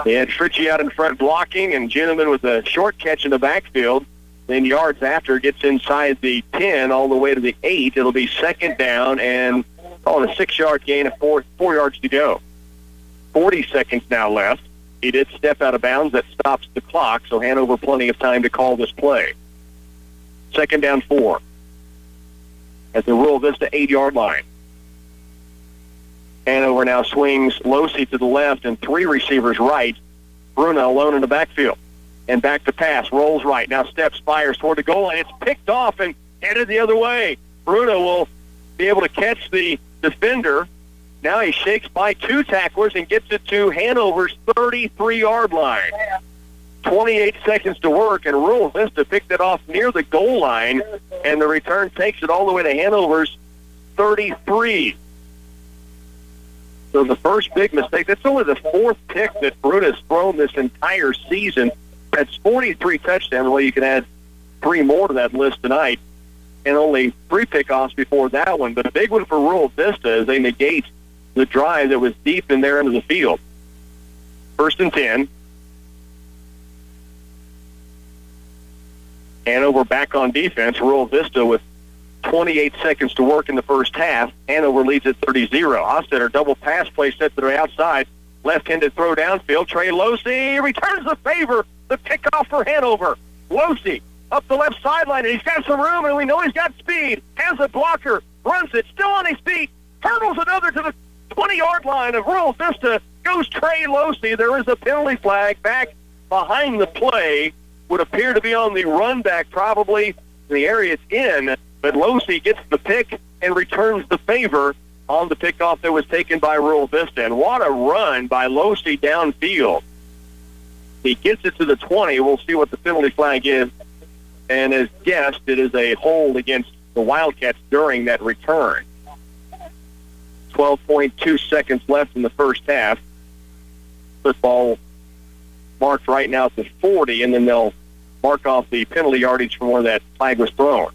They had Fritchie out in front blocking, and Juneman with a short catch in the backfield. Then yards after gets inside the 10 all the way to the 8. It'll be 2nd down and on a 6-yard gain of 4 yards to go. 40 seconds now left. He did step out of bounds. That stops the clock, so Hanover plenty of time to call this play. 2nd down 4 at the Rural Vista 8-yard line. Hanover now swings Losey to the left and 3 receivers right. Bruno alone in the backfield. And back to pass. Rolls right. Now steps, fires toward the goal line. It's picked off and headed the other way. Bruno will be able to catch the defender. Now he shakes by 2 tacklers and gets it to Hanover's 33-yard line. 28 seconds to work, and Rural Vista picked it off near the goal line, and the return takes it all the way to Hanover's 33. So the first big mistake, that's only the 4th pick that Bruno's thrown this entire season. That's 43 touchdowns. Well, you can add 3 more to that list tonight, and only 3 pickoffs before that one. But a big one for Rural Vista as they negate the drive that was deep in their end of the field. 1st and 10. Hanover back on defense. Rural Vista with 28 seconds to work in the first half. Hanover leads at 30-0. Hostetter double pass play set to the outside. Left-handed throw downfield. Trey Losey returns the favor. The pickoff for Hanover. Losey up the left sideline, and he's got some room, and we know he's got speed. Has a blocker. Runs it. Still on his feet. Hurdles another to the 20-yard line of Rural Vista. Goes Trey Losey. There is a penalty flag back behind the play. would appear to be on the run back, probably in the area it's in, but Losey gets the pick and returns the favor on the pickoff that was taken by Rural Vista. And what a run by Losey downfield. He gets it to the 20. We'll see what the penalty flag is. And as guessed, it is a hold against the Wildcats during that return. 12.2 seconds left in the first half. Football marked right now at the 40, and then they'll mark off the penalty yardage from where that flag was thrown.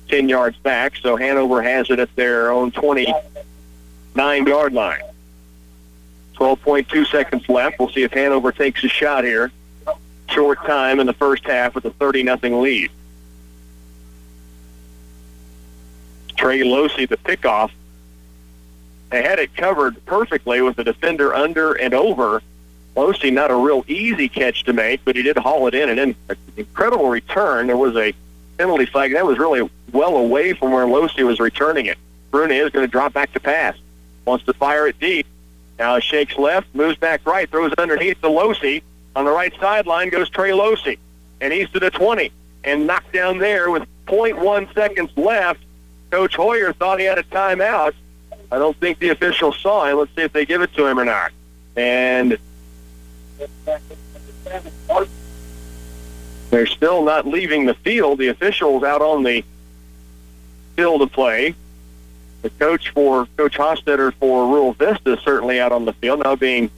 10 yards back, so Hanover has it at their own 29-yard line. 12.2 seconds left. We'll see if Hanover takes a shot here. Short time in the first half with a 30-0 lead. Trey Losey, the pickoff. They had it covered perfectly with the defender under and over. Losey, not a real easy catch to make, but he did haul it in. And then an incredible return. There was a penalty flag. That was really well away from where Losey was returning it. Bruna is going to drop back to pass. Wants to fire it deep. Now shakes left, moves back right, throws it underneath to Losey. On the right sideline goes Trey Losey. And he's to the 20. And knocked down there with 0.1 seconds left. Coach Hoyer thought he had a timeout. I don't think the officials saw him. Let's see if they give it to him or not. And they're still not leaving the field. The officials out on the field of play. The coach Hostetter for Rural Vista is certainly out on the field, now being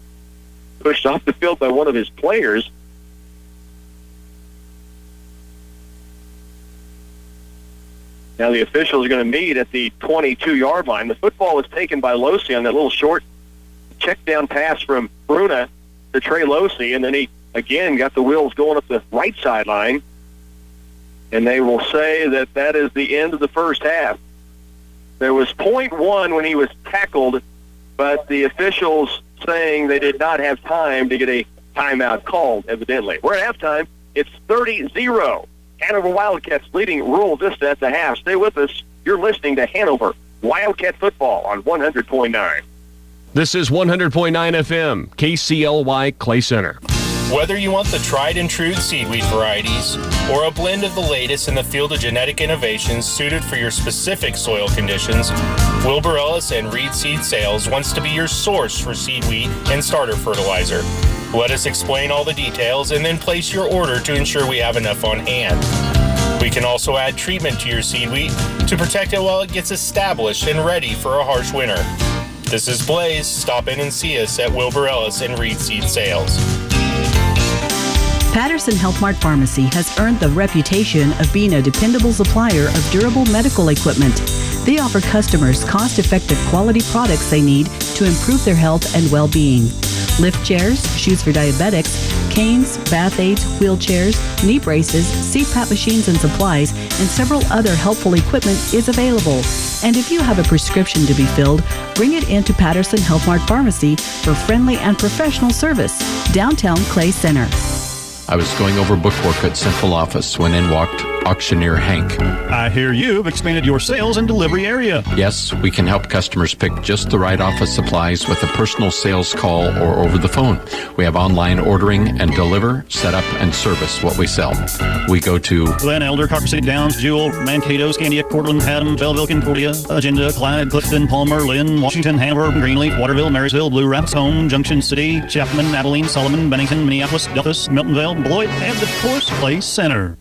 pushed off the field by one of his players. Now the officials are going to meet at the 22-yard line. The football was taken by Losey on that little short check-down pass from Bruna to Trey Losey, and then he, again, got the wheels going up the right sideline. And they will say that that is the end of the first half. There was 0.1 when he was tackled, but the officials saying they did not have time to get a timeout called, evidently. We're at halftime. It's 30-0. Hanover Wildcats leading Rural Vista at the half. Stay with us. You're listening to Hanover Wildcat Football on 100.9. This is 100.9 FM, KCLY Clay Center. Whether you want the tried and true seedweed varieties or a blend of the latest in the field of genetic innovations suited for your specific soil conditions, Wilbur Ellis and Reed Seed Sales wants to be your source for seedweed and starter fertilizer. Let us explain all the details and then place your order to ensure we have enough on hand. We can also add treatment to your seedweed to protect it while it gets established and ready for a harsh winter. This is Blaze. Stop in and see us at Wilbur Ellis and Reed Seed Sales. Patterson Health Mart Pharmacy has earned the reputation of being a dependable supplier of durable medical equipment. They offer customers cost-effective quality products they need to improve their health and well-being. Lift chairs, shoes for diabetics, canes, bath aids, wheelchairs, knee braces, CPAP machines and supplies, and several other helpful equipment is available. And if you have a prescription to be filled, bring it into Patterson Health Mart Pharmacy for friendly and professional service. Downtown Clay Center. I was going over bookwork at central office when in walked auctioneer Hank. I hear you've expanded your sales and delivery area. Yes, we can help customers pick just the right office supplies with a personal sales call or over the phone. We have online ordering and deliver, set up, and service what we sell. We go to Glen Elder, Carter City Downs, Jewel, Mankato, Scandia, Cortland, Haddam, Belleville, Concordia, Agenda, Clyde, Clifton, Palmer, Lynn, Washington, Hanover, Greenleaf, Waterville, Marysville, Blue Rapids, Home, Junction City, Chapman, Abilene, Solomon, Bennington, Minneapolis, Delphus, Miltonville, Beloit, and of course, Clay Center.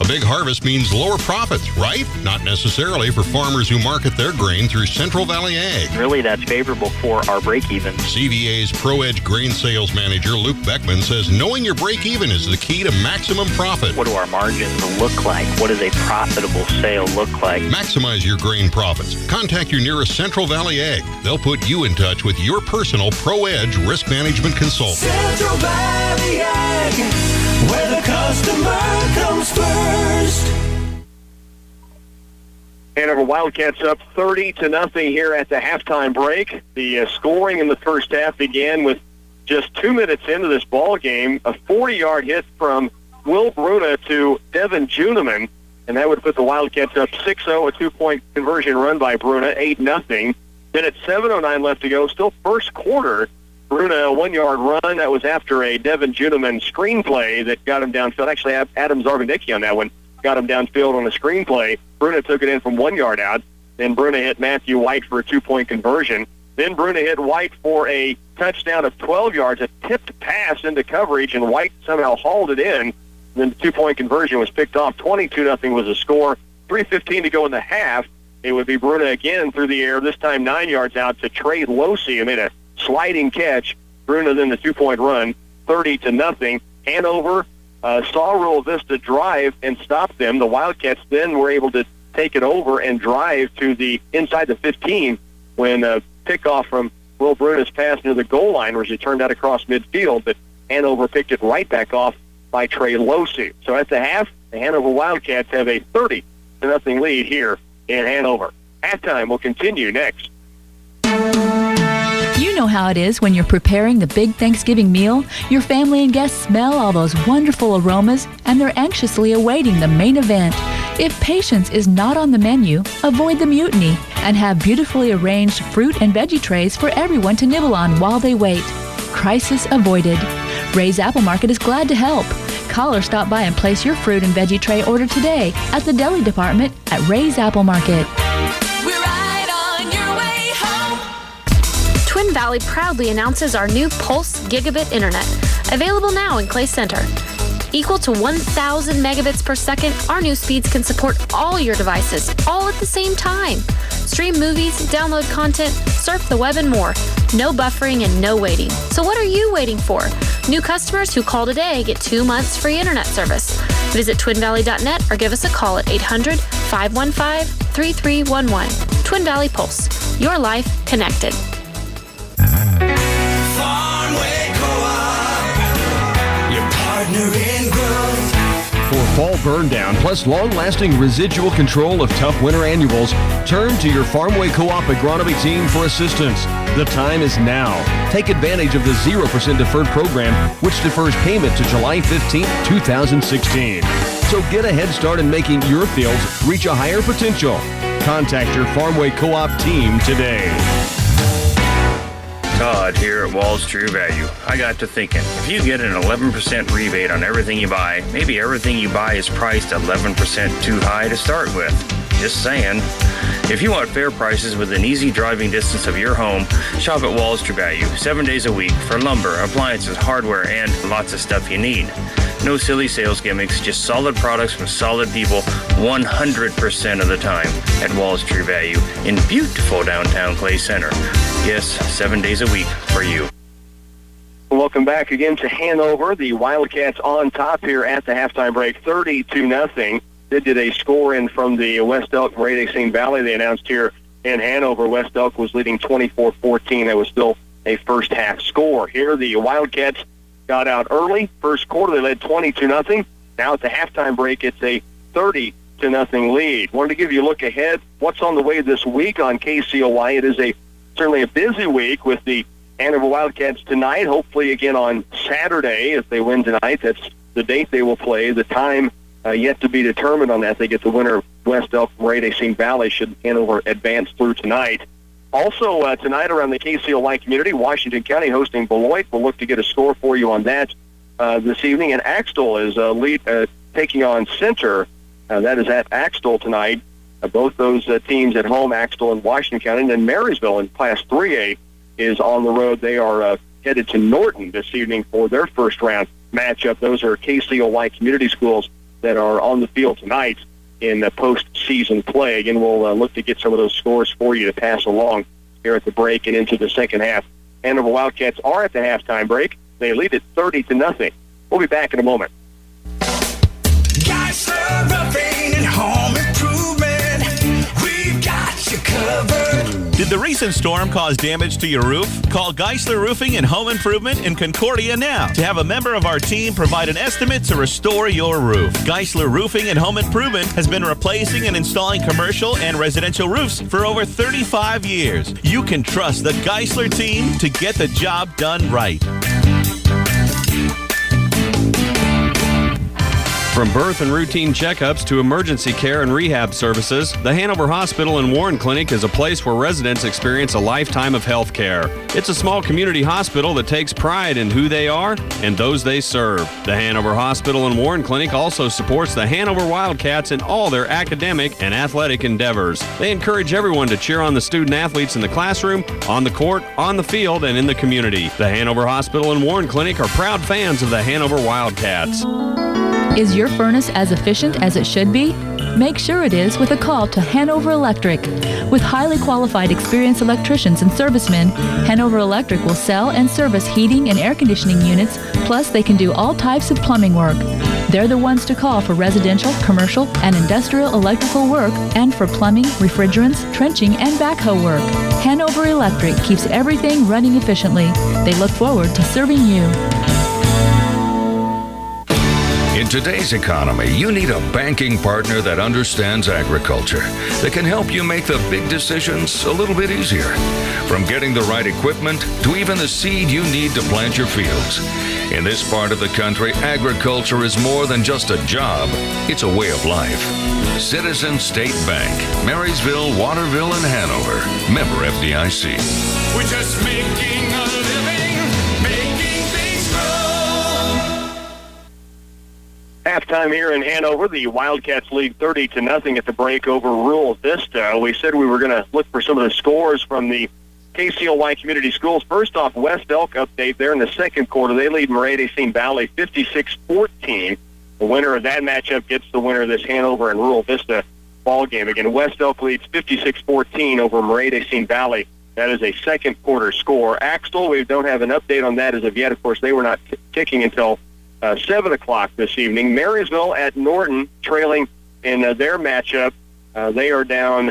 A big harvest means lower profits, right? Not necessarily for farmers who market their grain through Central Valley Ag. Really, that's favorable for our break-even. CVA's ProEdge grain sales manager, Luke Beckman, says knowing your break-even is the key to maximum profit. What do our margins look like? What does a profitable sale look like? Maximize your grain profits. Contact your nearest Central Valley Ag. They'll put you in touch with your personal ProEdge risk management consultant. Central Valley Ag, where the customer comes first. Hanover Wildcats up 30-0 here at the halftime break. The scoring in the first half began with just 2 minutes into this ball game, a 40-yard hit from Will Bruna to Devin Juneman, and that would put the Wildcats up 6-0, a 2-point conversion run by Bruna, 8-0. Then at 7:09 left to go, still first quarter, Bruna, a 1-yard run. That was after a Devin Juneman screenplay that got him downfield. Actually, Adam Zarvanicki on that one got him downfield on a screenplay. Bruna took it in from 1 yard out. Then Bruna hit Matthew White for a 2-point conversion. Then Bruna hit White for a touchdown of 12 yards, a tipped pass into coverage, and White somehow hauled it in. Then the 2-point conversion was picked off. 22-0 was the score. 3:15 to go in the half. It would be Bruna again through the air, this time 9 yards out to Trey Losey, who made a sliding catch. Bruna then the 2-point run, 30-0. Hanover saw Rural Vista drive and stop them. The Wildcats then were able to take it over and drive to the inside the 15 when a pickoff from Will Bruna's pass near the goal line was returned out across midfield, but Hanover picked it right back off by Trey Losey. So at the half, the Hanover Wildcats have a 30-0 lead here in Hanover. Halftime will continue next. You know how it is when you're preparing the big Thanksgiving meal. Your family and guests smell all those wonderful aromas, and they're anxiously awaiting the main event. If patience is not on the menu, avoid the mutiny and have beautifully arranged fruit and veggie trays for everyone to nibble on while they wait. Crisis avoided. Ray's Apple Market is glad to help. Call or stop by and place your fruit and veggie tray order today at the deli department at Ray's Apple Market. Twin Valley proudly announces our new Pulse Gigabit Internet, available now in Clay Center. Equal to 1,000 megabits per second, our new speeds can support all your devices, all at the same time. Stream movies, download content, surf the web, and more. No buffering and no waiting. So what are you waiting for? New customers who call today get 2 months free internet service. Visit twinvalley.net or give us a call at 800-515-3311. Twin Valley Pulse. Your life connected. Farmway Co-op, your partner in growth. For fall burn down plus long-lasting residual control of tough winter annuals, turn to your Farmway Co-op agronomy team for assistance. The time is now. Take advantage of the 0% deferred program, which defers payment to July 15, 2016. So get a head start in making your fields reach a higher potential. Contact your Farmway Co-op team today. Todd here at Wall's True Value. I got to thinking, if you get an 11% rebate on everything you buy, maybe everything you buy is priced 11% too high to start with. Just saying. If you want fair prices within easy driving distance of your home, shop at Wall's True Value 7 days a week for lumber, appliances, hardware, and lots of stuff you need. No silly sales gimmicks, just solid products from solid people 100% of the time at Wall's True Value in beautiful downtown Clay Center. Yes, 7 days a week for you. Welcome back again to Hanover. The Wildcats on top here at the halftime break, 30-0. They did a score in from the West Elk Radiating St. Valley. They announced here in Hanover, West Elk was leading 24-14. That was still a first half score. Here the Wildcats got out early. First quarter, they led 20-0. Now at the halftime break, it's a 30-0 lead. Wanted to give you a look ahead. What's on the way this week on KCLY? It is certainly a busy week with the Hanover Wildcats tonight. Hopefully again on Saturday, if they win tonight. That's the date they will play. The time yet to be determined on that. They get the winner of West Elk Radiating St. Valley should Hanover advance through tonight. Also, tonight around the KCLY community, Washington County hosting Beloit. We'll look to get a score for you on that this evening. And Axtell is taking on Center. That is at Axtell tonight. Both those teams at home, Axtell and Washington County. And then Marysville in Class 3A is on the road. They are headed to Norton this evening for their first round matchup. Those are KCLY community schools that are on the field tonight in postseason play. Again, we'll look to get some of those scores for you to pass along here at the break and into the second half. Hanover Wildcats are at the halftime break. They lead it 30-0. We'll be back in a moment. Geisler Roofing and Home Improvement, we've got you covered. Did the recent storm cause damage to your roof? Call Geisler Roofing and Home Improvement in Concordia now to have a member of our team provide an estimate to restore your roof. Geisler Roofing and Home Improvement has been replacing and installing commercial and residential roofs for over 35 years. You can trust the Geisler team to get the job done right. From birth and routine checkups to emergency care and rehab services, the Hanover Hospital and Warren Clinic is a place where residents experience a lifetime of health care. It's a small community hospital that takes pride in who they are and those they serve. The Hanover Hospital and Warren Clinic also supports the Hanover Wildcats in all their academic and athletic endeavors. They encourage everyone to cheer on the student athletes in the classroom, on the court, on the field, and in the community. The Hanover Hospital and Warren Clinic are proud fans of the Hanover Wildcats. Is your furnace as efficient as it should be? Make sure it is with a call to Hanover Electric. With highly qualified, experienced electricians and servicemen, Hanover Electric will sell and service heating and air conditioning units, plus they can do all types of plumbing work. They're the ones to call for residential, commercial, and industrial electrical work, and for plumbing, refrigerants, trenching, and backhoe work. Hanover Electric keeps everything running efficiently. They look forward to serving you. In today's economy, you need a banking partner that understands agriculture, that can help you make the big decisions a little bit easier. From getting the right equipment to even the seed you need to plant your fields. In this part of the country, agriculture is more than just a job. It's a way of life. Citizen State Bank, Marysville, Waterville, and Hanover. Member FDIC. We're just making a living, making things grow. Halftime here in Hanover, the Wildcats lead 30-0 at the break over rural Vista. We said we were going to look for some of the scores from the KCLY Community Schools. First off, West Elk update there in the second quarter. They lead Murray-de-Seine Valley 56-14. The winner of that matchup gets the winner of this Hanover and Rural Vista ball game. Again, West Elk leads 56-14 over Murray-de-Seine Valley. That is a second quarter score. Axtell, we don't have an update on that as of yet. Of course, they were not kicking until 7 o'clock this evening. Marysville at Norton trailing in their matchup. They are down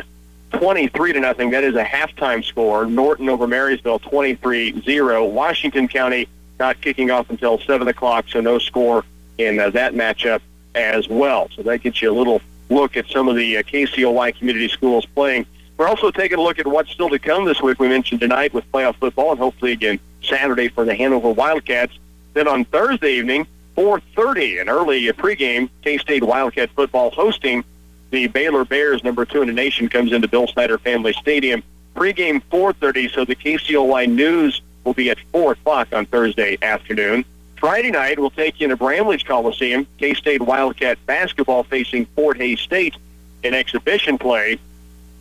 23-0. That is a halftime score. Norton over Marysville 23-0. Washington County not kicking off until 7 o'clock, so no score in that matchup as well. So that gets you a little look at some of the KCLY community schools playing. We're also taking a look at what's still to come this week. We mentioned tonight with playoff football and hopefully again Saturday for the Hanover Wildcats. Then on Thursday evening, 4:30, an early pregame, K-State Wildcat football hosting the Baylor Bears, number 2 in the nation, comes into Bill Snyder Family Stadium. Pregame 4:30, so the KCLY News will be at 4 o'clock on Thursday afternoon. Friday night, we'll take you into Bramlage Coliseum. K-State Wildcat basketball facing Fort Hays State in exhibition play.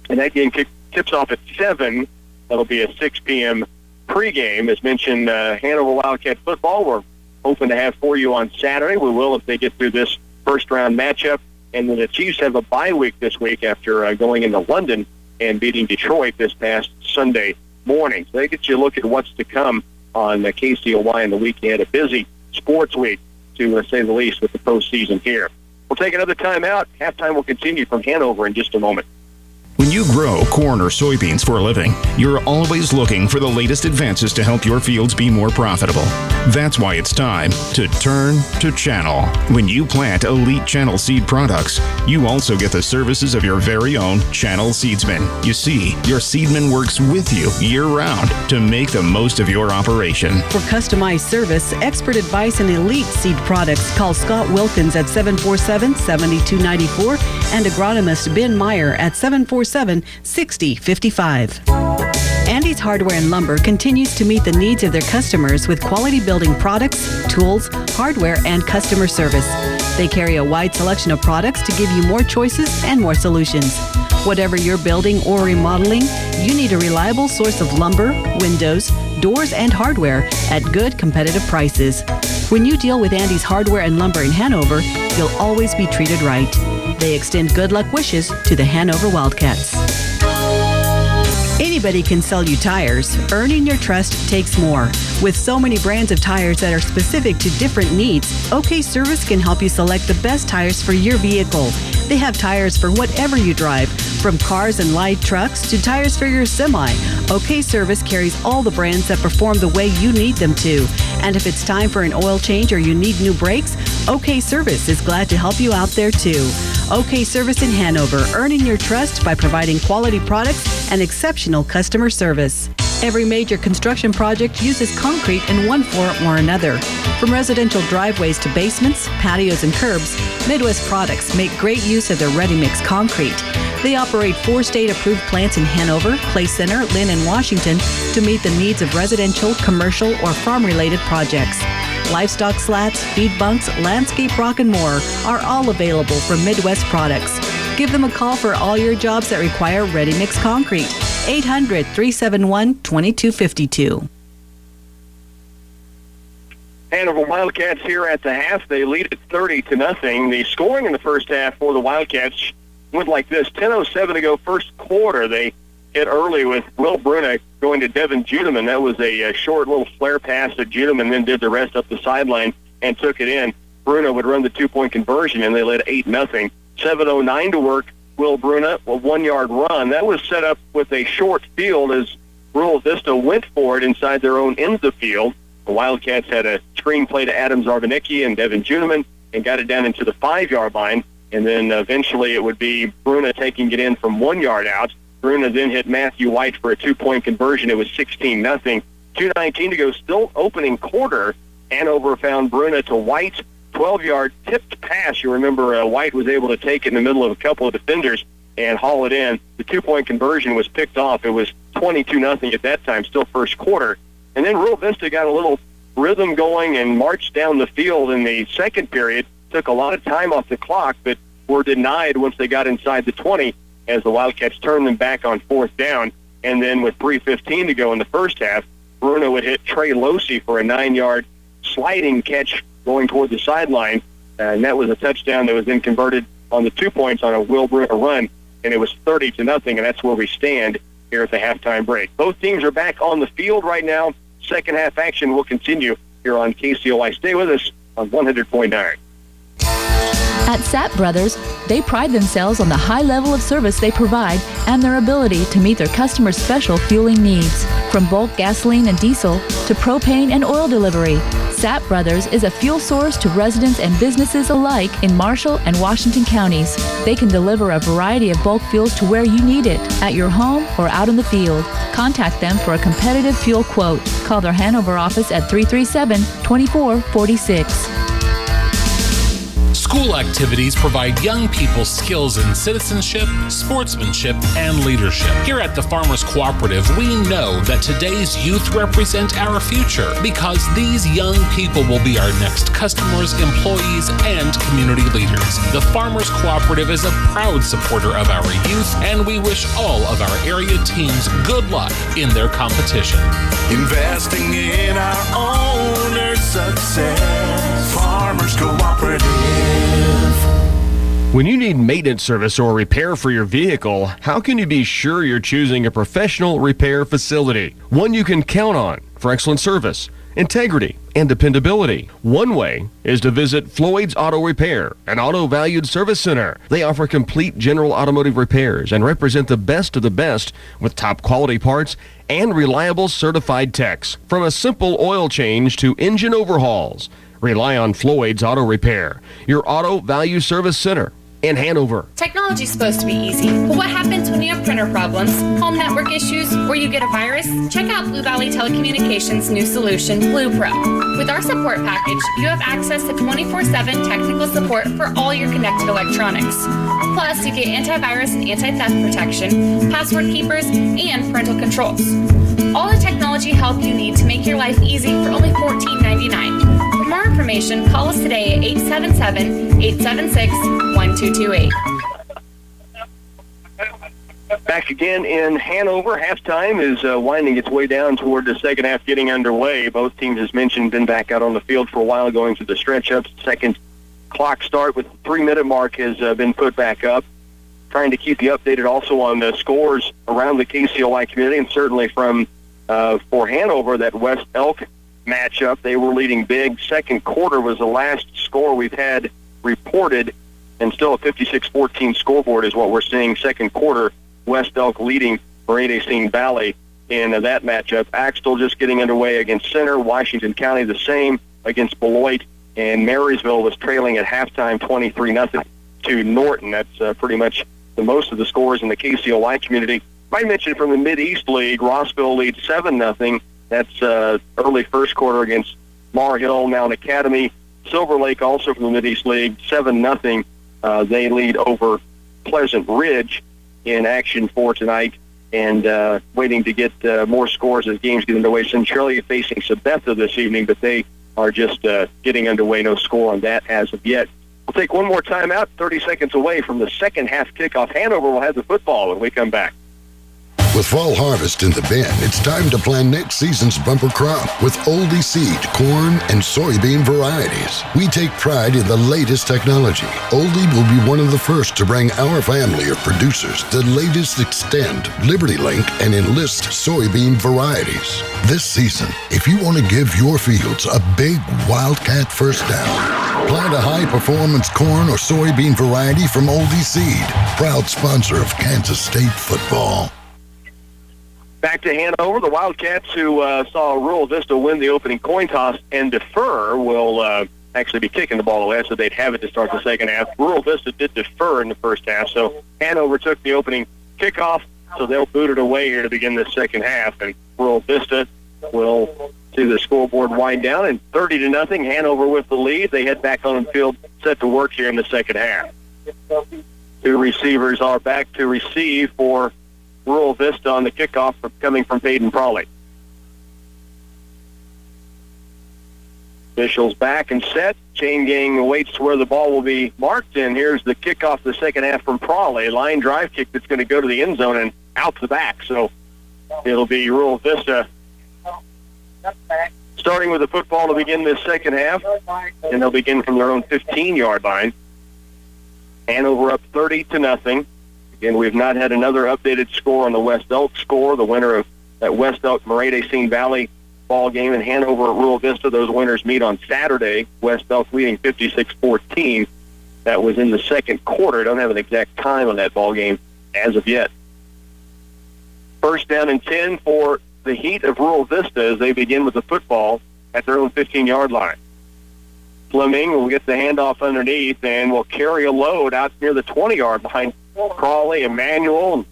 And that game tips off at 7. That'll be a 6 p.m. pregame. As mentioned, Hanover Wildcat football, we're hoping to have for you on Saturday. We will if they get through this first-round matchup. And then the Chiefs have a bye week this week after going into London and beating Detroit this past Sunday morning. So that gets you a look at what's to come on KCLY in the week ahead. A busy sports week, to say the least, with the postseason here. We'll take another time out. Halftime will continue from Hanover in just a moment. When you grow corn or soybeans for a living, you're always looking for the latest advances to help your fields be more profitable. That's why it's time to turn to Channel. When you plant elite Channel seed products, you also get the services of your very own Channel seedsman. You see, your seedman works with you year-round to make the most of your operation. For customized service, expert advice, and elite seed products, call Scott Wilkins at 747-7294 and agronomist Ben Meyer at 747-6055. Andy's Hardware and Lumber continues to meet the needs of their customers with quality building products, tools, hardware, and customer service. They carry a wide selection of products to give you more choices and more solutions. Whatever you're building or remodeling, you need a reliable source of lumber, windows, doors, and hardware at good competitive prices. When you deal with Andy's Hardware and Lumber in Hanover, you'll always be treated right. They extend good luck wishes to the Hanover Wildcats. Anybody can sell you tires. Earning your trust takes more. With so many brands of tires that are specific to different needs, OK Service can help you select the best tires for your vehicle. They have tires for whatever you drive, from cars and light trucks to tires for your semi. OK Service carries all the brands that perform the way you need them to. And if it's time for an oil change or you need new brakes, OK Service is glad to help you out there too. OK Service in Hanover, earning your trust by providing quality products and exceptional customer service. Every major construction project uses concrete in one form or another. From residential driveways to basements, patios, and curbs, Midwest Products make great use of their ready-mix concrete. They operate 4 state-approved plants in Hanover, Clay Center, Lynn, and Washington to meet the needs of residential, commercial, or farm-related projects. Livestock slats, feed bunks, landscape rock, and more are all available from Midwest Products. Give them a call for all your jobs that require ready-mix concrete. 800-371-2252. Hanover Wildcats here at the half. They lead it 30-0. The scoring in the first half for the Wildcats went like this. 10:07 to go first quarter. They hit early with Will Bruna going to Devin Judeman. That was a short little flare pass to Judeman, then did the rest up the sideline and took it in. Bruna would run the 2-point conversion, and they led 8-0. 7:09 to work. Will Bruna, a 1-yard run. That was set up with a short field as Rural Vista went for it inside their own end of the field. The Wildcats had a screen play to Adam Zarvanicki and Devin Judeman and got it down into the 5-yard line. And then eventually it would be Bruna taking it in from 1 yard out. Bruna then hit Matthew White for a 2-point conversion. It was 16-0. 2:19 to go, still opening quarter. Hanover found Bruna to White. 12-yard tipped pass. You remember White was able to take it in the middle of a couple of defenders and haul it in. The 2-point conversion was picked off. It was 22-0 at that time, still first quarter. And then Rural Vista got a little rhythm going and marched down the field in the second period. Took a lot of time off the clock, but were denied once they got inside the 20 as the Wildcats turned them back on fourth down. And then with 3:15 to go in the first half, Bruno would hit Trey Losey for a 9-yard sliding catch going toward the sideline. And that was a touchdown that was then converted on the 2 points on a Will Bruna run. And it was 30-0, and that's where we stand here at the halftime break. Both teams are back on the field right now. Second half action will continue here on KCLY. Stay with us on 100.9. At Sapp Brothers, they pride themselves on the high level of service they provide and their ability to meet their customers' special fueling needs. From bulk gasoline and diesel to propane and oil delivery, Sapp Brothers is a fuel source to residents and businesses alike in Marshall and Washington counties. They can deliver a variety of bulk fuels to where you need it, at your home or out in the field. Contact them for a competitive fuel quote. Call their Hanover office at 337-2446. School activities provide young people skills in citizenship, sportsmanship, and leadership. Here at the Farmers Cooperative, we know that today's youth represent our future because these young people will be our next customers, employees, and community leaders. The Farmers Cooperative is a proud supporter of our youth, and we wish all of our area teams good luck in their competition. Investing in our owners' success. Farmers Cooperative. When you need maintenance service or repair for your vehicle, how can you be sure you're choosing a professional repair facility? One you can count on for excellent service, integrity, and dependability. One way is to visit Floyd's Auto Repair, an auto valued service center. They offer complete general automotive repairs and represent the best of the best with top quality parts and reliable certified techs. From a simple oil change to engine overhauls, rely on Floyd's Auto Repair, your auto value service center in Hanover. Technology's supposed to be easy, but what happens when you have printer problems, home network issues, or you get a virus? Check out Blue Valley Telecommunications' new solution, Blue Pro. With our support package, you have access to 24/7 technical support for all your connected electronics. Plus, you get antivirus and anti-theft protection, password keepers, and parental controls. All the technology help you need to make your life easy for only $14.99. For more information, call us today at 877-876-1228. Back again in Hanover. Halftime is winding its way down toward the second half getting underway. Both teams, as mentioned, been back out on the field for a while going through the stretch-ups. Second clock start with the 3-minute mark has been put back up. Trying to keep you updated also on the scores around the KCLY community and certainly from for Hanover, that West Elk matchup. They were leading big. Second quarter was the last score we've had reported, and still a 56-14 scoreboard is what we're seeing. Second quarter, West Elk leading Murray-Racine Valley in that matchup. Axtell just getting underway against Center. Washington County the same against Beloit, and Marysville was trailing at halftime 23-0 to Norton. That's pretty much the most of the scores in the KCLY community I mentioned from the Mid-East League, Rossville leads 7-0. That's early first quarter against Mar Hill Mountain Academy. Silver Lake, also from the Mid-East League, 7-0. They lead over Pleasant Ridge in action for tonight, and waiting to get more scores as games get underway. Centralia facing Sabetha this evening, but they are just getting underway. No score on that as of yet. We'll take one more timeout, 30 seconds away from the second half kickoff. Hanover will have the football when we come back. With fall harvest in the bin, it's time to plan next season's bumper crop with Oldie seed, corn, and soybean varieties. We take pride in the latest technology. Oldie will be one of the first to bring our family of producers the latest Extend, Liberty Link, and Enlist soybean varieties. This season, if you want to give your fields a big Wildcat first down, plant a high-performance corn or soybean variety from Oldie Seed, proud sponsor of Kansas State football. Back to Hanover, the Wildcats, who saw Rural Vista win the opening coin toss and defer, will actually be kicking the ball away, so they'd have it to start the second half. Rural Vista did defer in the first half, so Hanover took the opening kickoff, so they'll boot it away here to begin the second half, and Rural Vista will see the scoreboard wind down, and 30-0, Hanover with the lead. They head back on the field, set to work here in the second half. Two receivers are back to receive for Rural Vista on the kickoff coming from Peyton Prawley. Officials back and set. Chain gang awaits where the ball will be marked, and here's the kickoff the second half from Prawley. Line drive kick that's going to go to the end zone and out the back. So it'll be Rural Vista starting with the football to begin this second half, and they'll begin from their own 15-yard line. Hanover up 30-0. Again, we've not had another updated score on the West Elk score. The winner of that West Elk Murray-Racine Valley ball game in Hanover at Rural Vista, those winners meet on Saturday. West Elk leading 56-14. That was in the second quarter. Don't have an exact time on that ball game as of yet. First down and 10 for the Heat of Rural Vista as they begin with the football at their own 15-yard line. Fleming will get the handoff underneath and will carry a load out near the 20-yard line. Crawley, Emmanuel, and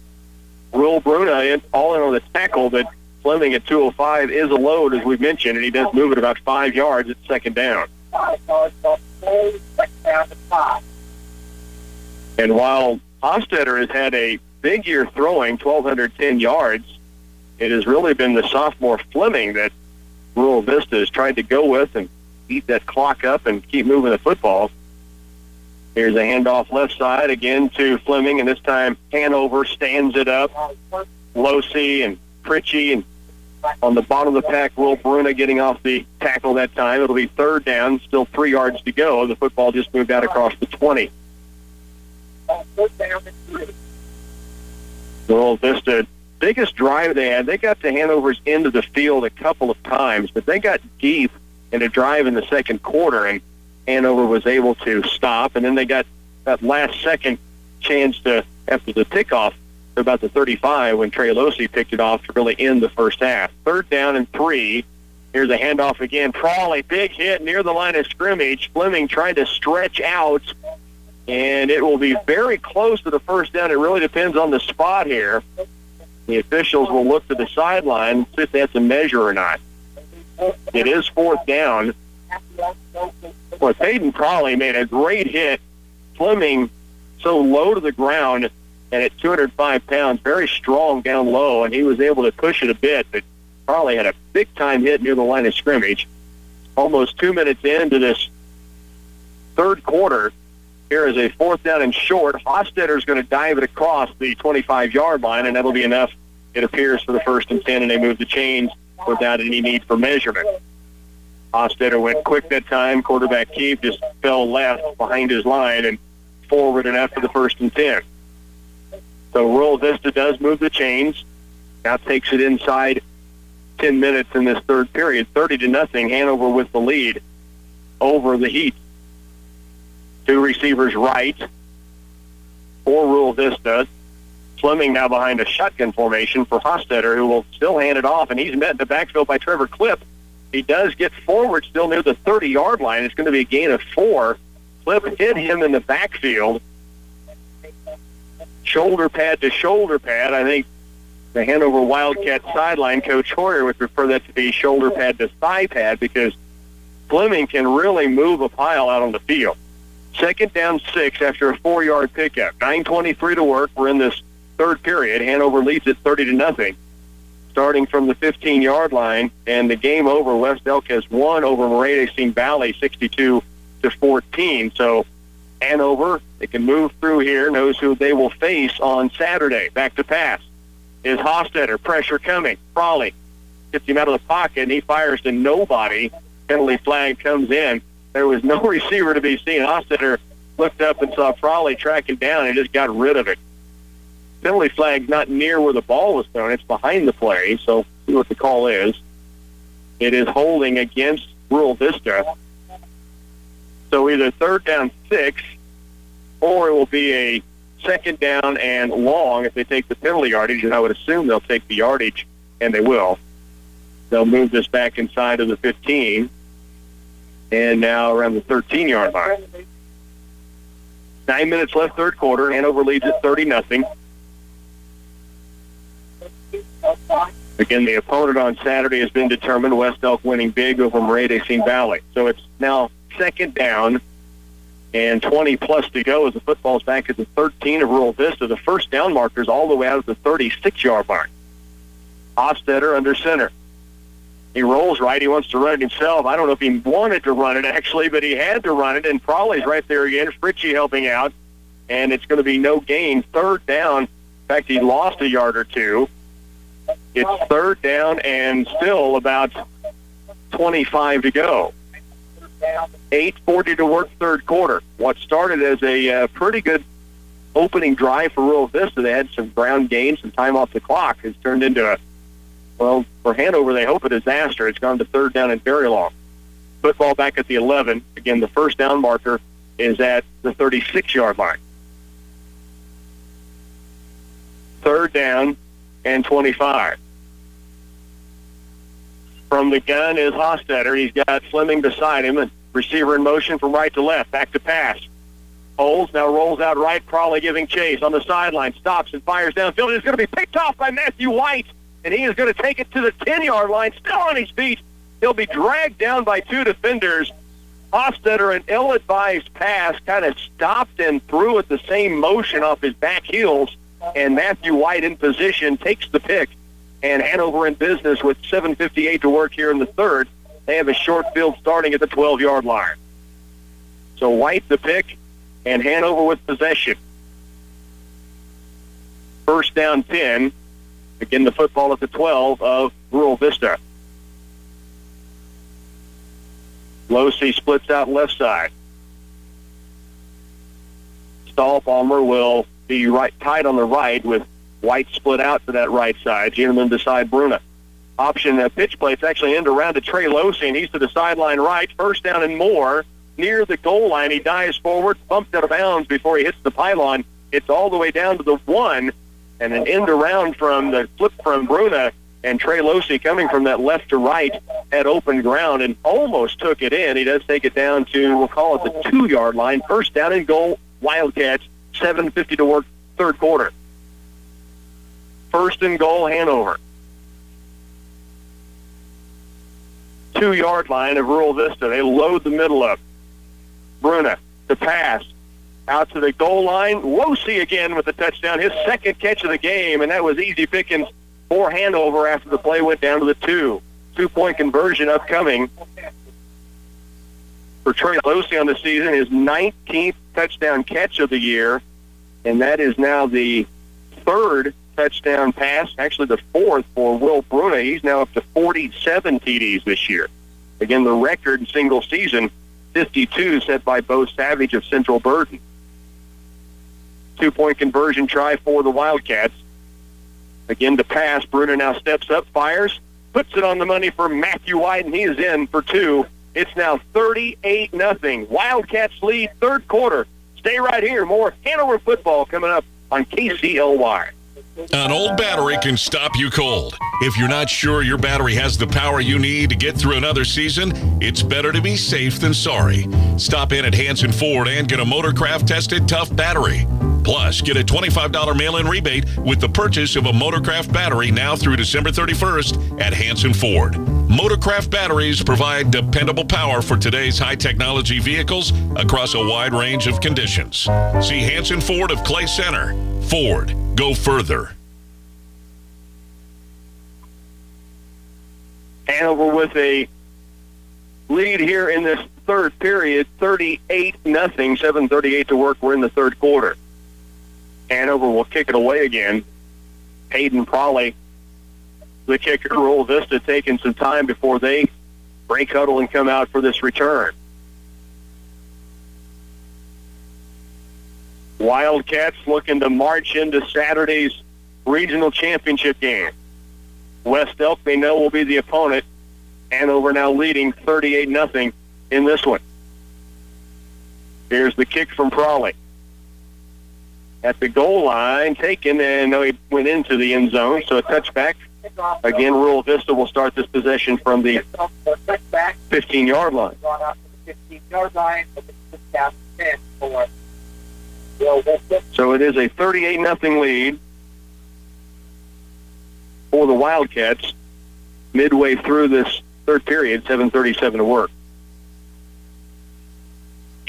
Will Bruna all in on the tackle, but Fleming at 205 is a load, as we've mentioned, and he does move it about 5 yards at second down. And while Hofstetter has had a big year throwing, 1,210 yards, it has really been the sophomore Fleming that Rural Vista has tried to go with and eat that clock up and keep moving the football. Here's a handoff left side again to Fleming, and this time Hanover stands it up. Losey and Pritchie, and on the bottom of the pack, Will Bruna getting off the tackle that time. It'll be third down, still 3 yards to go. The football just moved out across the 20. Rural Vista, biggest drive they had. They got to Hanover's end of the field a couple of times, but they got deep in a drive in the second quarter, and Hanover was able to stop, and then they got that last-second chance to, after the pickoff, to about the 35 when Trey Losey picked it off to really end the first half. Third down and 3. Here's a handoff again. Prawley, big hit near the line of scrimmage. Fleming trying to stretch out, and it will be very close to the first down. It really depends on the spot here. The officials will look to the sideline and see if that's a measure or not. It is fourth down. Well, Peyton Prawley made a great hit. Fleming so low to the ground and at 205 pounds, very strong down low, and he was able to push it a bit, but Prawley had a big-time hit near the line of scrimmage. Almost 2 minutes into this third quarter, here is a fourth down and short. Hofstetter's going to dive it across the 25-yard line, and that'll be enough, it appears, for the first and 10, and they move the chains without any need for measurement. Hofstetter went quick that time. Quarterback Keefe just fell left behind his line and forward enough for the first and 10. So Rural Vista does move the chains. Now takes it inside 10 minutes in this third period. 30-0, Hanover with the lead over the Heat. Two receivers right for Rural Vista. Fleming now behind a shotgun formation for Hofstetter, who will still hand it off, and he's met in the backfield by Trevor Clipp. He does get forward still near the 30-yard line. It's going to be a gain of 4. Clipp hit him in the backfield. Shoulder pad to shoulder pad. I think the Hanover Wildcat sideline, Coach Hoyer would prefer that to be shoulder pad to thigh pad because Fleming can really move a pile out on the field. 2nd down 6 after a 4-yard pickup. 9:23 to work. We're in this third period. Hanover leads it 30-0. Starting from the 15-yard line, and the game over. West Elk has won over Murray-de-Seine Valley 62-14. So Hanover, they can move through here, knows who they will face on Saturday. Back to pass is Hofstetter. Pressure coming. Frawley gets him out of the pocket, and he fires to nobody. Penalty flag comes in. There was no receiver to be seen. Hofstetter looked up and saw Frawley tracking down and just got rid of it. Penalty flag not near where the ball was thrown. It's behind the play, so see what the call is. It is holding against Rural Vista. So either 3rd down 6, or it will be a 2nd down and long if they take the penalty yardage, and I would assume they'll take the yardage, and they will. They'll move this back inside of the 15, and now around the 13-yard line. 9 minutes left, third quarter. Hanover leads at 30-0. Again, the opponent on Saturday has been determined. West Elk winning big over Murray-de-Seine Valley. So it's now 2nd down and 20-plus to go as the football's back at the 13 of Rural Vista. The first down marker's all the way out of the 36-yard line. Hofstetter under center. He rolls right. He wants to run it himself. I don't know if he wanted to run it, actually, but he had to run it, and Frawley's right there again. Fritchie helping out, and it's going to be no gain. 3rd down. In fact, he lost a yard or two. It's 3rd down and still about 25 to go. 8:40 to work, third quarter. What started as a pretty good opening drive for Rural Vista, they had some ground gains, some time off the clock, has turned into a, well, for Hanover, they hope a disaster. It's gone to 3rd down and very long. Football back at the 11. Again, the first down marker is at the 36-yard line. 3rd down and 25. From the gun is Hofstetter. He's got Fleming beside him, and receiver in motion from right to left. Back to pass. Holds, now rolls out right. Crawley giving chase on the sideline. Stops and fires downfield. It's going to be picked off by Matthew White, and he is going to take it to the 10-yard line, still on his feet. He'll be dragged down by 2 defenders. Hofstetter, an ill-advised pass, kind of stopped and threw at the same motion off his back heels, and Matthew White in position takes the pick. And Hanover in business with 7:58 to work here in the third. They have a short field starting at the 12-yard line. So White the pick, and Hanover with possession. 1st down 10. Again, the football at the 12 of Rural Vista. Losey splits out left side. Stahlpalmer will be right tight on the right with White split out to that right side. Gentleman beside Bruna. Option pitch play. It's actually end around to Trey Losey, and he's to the sideline right. 1st down and more. Near the goal line, he dives forward, bumped out of bounds before he hits the pylon. It's all the way down to the 1, and an end around from the flip from Bruna, and Trey Losey coming from that left to right at open ground and almost took it in. He does take it down to, we'll call it the 2-yard line. 1st down and goal, Wildcats. 7:50 to work, third quarter. 1st and goal, Hanover. 2-yard line of Rural Vista. They load the middle up. Bruna, the pass. Out to the goal line. Losey again with the touchdown. His 2nd catch of the game, and that was easy pickings for Hanover after the play went down to the 2. 2-point conversion upcoming for Trey Losey on the season. His 19th touchdown catch of the year, and that is now the 3rd touchdown pass, actually the 4th for Will Bruna. He's now up to 47 TDs this year. Again, the record in single season, 52, set by Bo Savage of Central Burton. 2-point conversion try for the Wildcats. Again, to pass, Bruna now steps up, fires, puts it on the money for Matthew White, and he is in for 2. It's now 38-0. Wildcats lead, third quarter. Stay right here. More Hanover football coming up on KCLY. An old battery can stop you cold. If you're not sure your battery has the power you need to get through another season, it's better to be safe than sorry. Stop in at Hanson Ford and get a Motorcraft tested tough battery. Plus, get a $25 mail-in rebate with the purchase of a Motorcraft battery now through December 31st at Hanson Ford. Motorcraft batteries provide dependable power for today's high-technology vehicles across a wide range of conditions. See Hanson Ford of Clay Center. Ford, go further. Hanover with a lead here in this third period, 38-0, 7:38 to work. We're in the third quarter. Hanover will kick it away again. Hayden Prawley, the kicker. Rural Vista taking some time before they break huddle and come out for this return. Wildcats looking to march into Saturday's regional championship game. West Elk, they know, will be the opponent. Hanover now leading 38-0 in this one. Here's the kick from Prawley. At the goal line, taken, and no, he went into the end zone, so a touchback. Again, Rural Vista will start this possession from the 15-yard line. So it is a 38-0 lead for the Wildcats midway through this third period, 7:37 to work.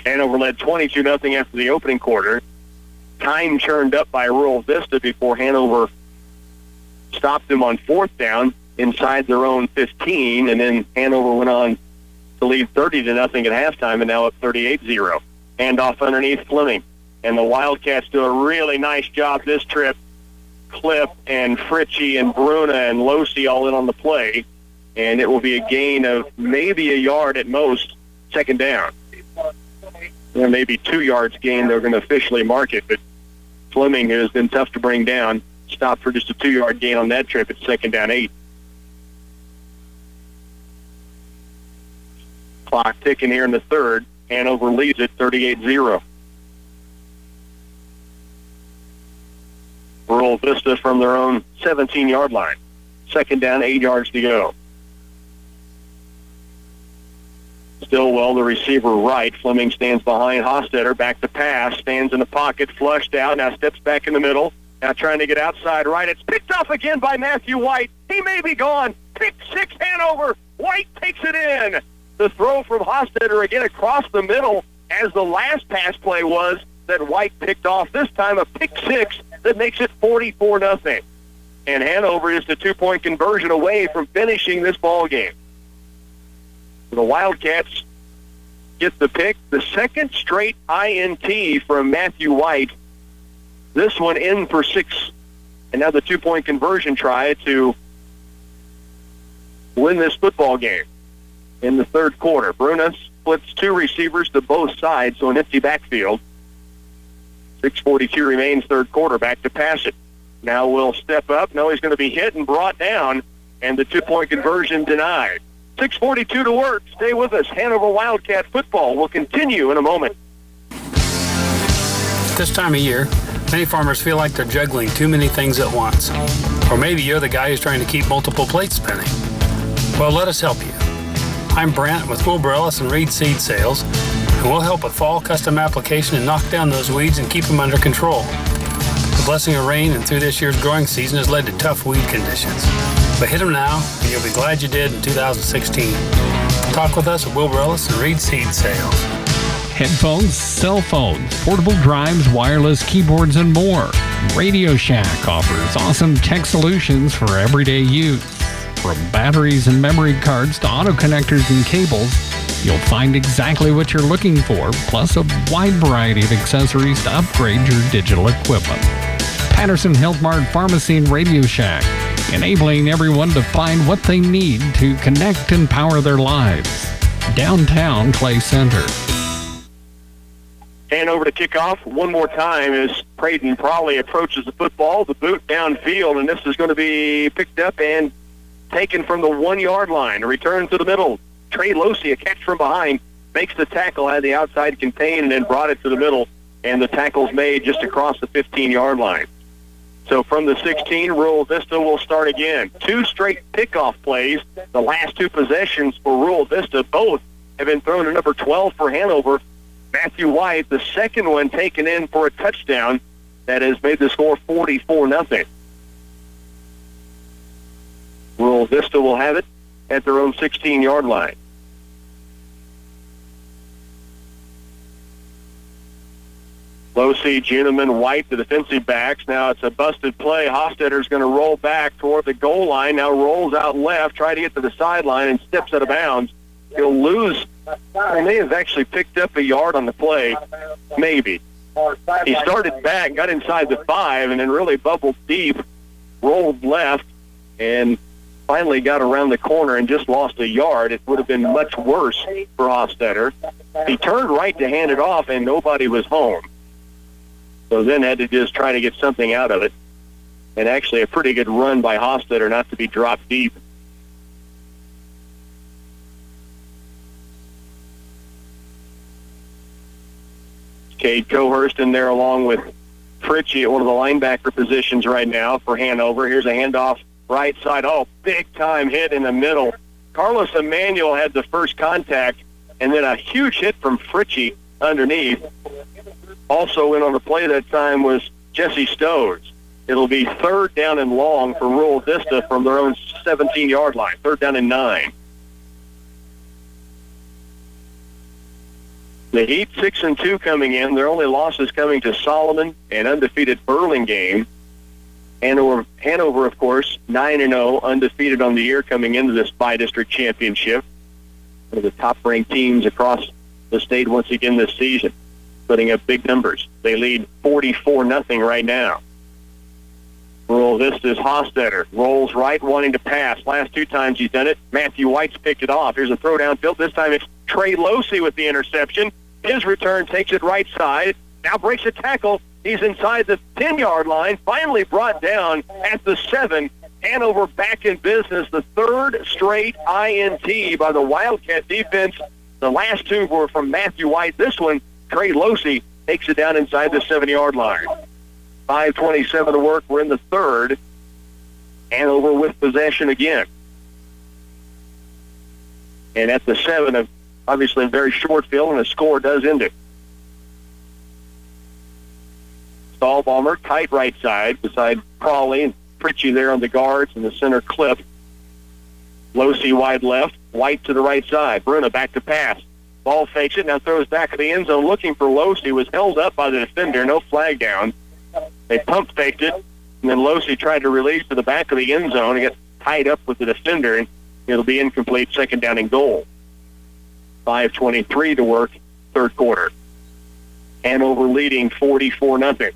Hanover led 22-0 after the opening quarter. Time churned up by Rural Vista before Hanover stopped them on fourth down inside their own 15, and then Hanover went on to lead 30-0 at halftime, and now up 38-0. Handoff underneath Fleming. And the Wildcats do a really nice job this trip. Cliff and Fritchie and Bruna and Losi all in on the play, and it will be a gain of maybe a yard at most, second down. There may be 2 yards gain. They're going to officially mark it, but Fleming has been tough to bring down. Stopped for just a 2-yard gain on that trip. It's second down 8. Clock ticking here in the third. Hanover leads it 38-0. Rural Vista from their own 17-yard line. Second down, 8 yards to go. Stillwell, the receiver right. Fleming stands behind Hostetter. Back to pass. Stands in the pocket. Flushed out. Now steps back in the middle. Now trying to get outside right. It's picked off again by Matthew White. He may be gone. Pick 6 Hanover. White takes it in. The throw from Hostetter again across the middle, as the last pass play was that White picked off. This time a pick 6 that makes it 44-0. And Hanover is the 2-point conversion away from finishing this ball game. The Wildcats get the pick, the second straight INT from Matthew White. This one in for 6. And now the 2-point conversion try to win this football game in the third quarter. Bruna splits 2 receivers to both sides, so an empty backfield. 6:42 remains third quarter. Back to pass it. Now will step up. No, he's going to be hit and brought down, and the 2-point conversion denied. 6:42 to work. Stay with us. Hanover Wildcat football will continue in a moment. This time of year, many farmers feel like they're juggling too many things at once. Or maybe you're the guy who's trying to keep multiple plates spinning. Well, let us help you. I'm Brant with Wilbur Ellis and Reed Seed Sales, and we'll help with fall custom application and knock down those weeds and keep them under control. The blessing of rain and through this year's growing season has led to tough weed conditions. But hit them now, and you'll be glad you did in 2016. Talk with us at Wilbur Ellis and Reed Seed Sales. Headphones, cell phones, portable drives, wireless keyboards, and more. Radio Shack offers awesome tech solutions for everyday use. From batteries and memory cards to auto connectors and cables, you'll find exactly what you're looking for, plus a wide variety of accessories to upgrade your digital equipment. Patterson Health Mart Pharmacy and Radio Shack, enabling everyone to find what they need to connect and power their lives. Downtown Clay Center. Hanover to kick off one more time as Braden Prawley approaches the football, the boot downfield, and this is going to be picked up and taken from the 1-yard line. A return to the middle. Trey Losi, a catch from behind, makes the tackle, had the outside contained, and then brought it to the middle, and the tackle's made just across the 15-yard line. So from the 16, Rural Vista will start again. 2 straight pickoff plays. The last 2 possessions for Rural Vista, both have been thrown to number 12 for Hanover, Matthew White. The second one taken in for a touchdown that has made the score 44-0. Rural Vista will have it at their own 16-yard line. Losey, Juneman, White, the defensive backs. Now it's a busted play. Hofstadter's going to roll back toward the goal line. Now rolls out left, try to get to the sideline, and steps out of bounds. He'll lose. He may have actually picked up a yard on the play. Maybe. He started back, got inside the 5, and then really bubbled deep, rolled left, and finally got around the corner and just lost a yard. It would have been much worse for Hofstadter. He turned right to hand it off, and nobody was home. So then had to just try to get something out of it. And actually a pretty good run by Hofstadter not to be dropped deep. Cade Cohurst in there along with Fritchie at one of the linebacker positions right now for Hanover. Here's a handoff right side. Oh, big time hit in the middle. Carlos Emanuel had the first contact, and then a huge hit from Fritchie underneath. Also in on the play that time was Jesse Stoves. It'll be 3rd down and long for Rural Vista from their own 17-yard line. 3rd down and 9. The Heat 6-2 coming in. Their only losses coming to Solomon and undefeated Burlingame. Hanover, of course, 9-0, undefeated on the year coming into this bi-district championship. One of the top-ranked teams across the state once again this season, putting up big numbers. They lead 44-0 right now. Rural Vista's Hofstadter rolls right, wanting to pass. Last 2 times he's done it. Matthew White's picked it off. Here's a throw downfield. This time it's Trey Losey with the interception. His return takes it right side. Now breaks a tackle. He's inside the 10-yard line. Finally brought down at the 7. Hanover back in business. The 3rd straight INT by the Wildcat defense. The last 2 were from Matthew White. This one, Trey Losey, takes it down inside the 7-yard line. 5:27 to work. We're in the 3rd. Hanover with possession again. And at the 7, obviously a very short field, and the score does end it. Stahlbaumer, tight right side, beside Crawley and Fritchie there on the guards in the center clip. Losey wide left, White to the right side. Bruna back to pass. Ball fakes it, now throws back to the end zone looking for Losey. Was held up by the defender, no flag down. They pump faked it, and then Losey tried to release to the back of the end zone and get tied up with the defender, and it'll be incomplete, 2nd down and goal. 5:23 to work, 3rd quarter. Hanover leading 44-0.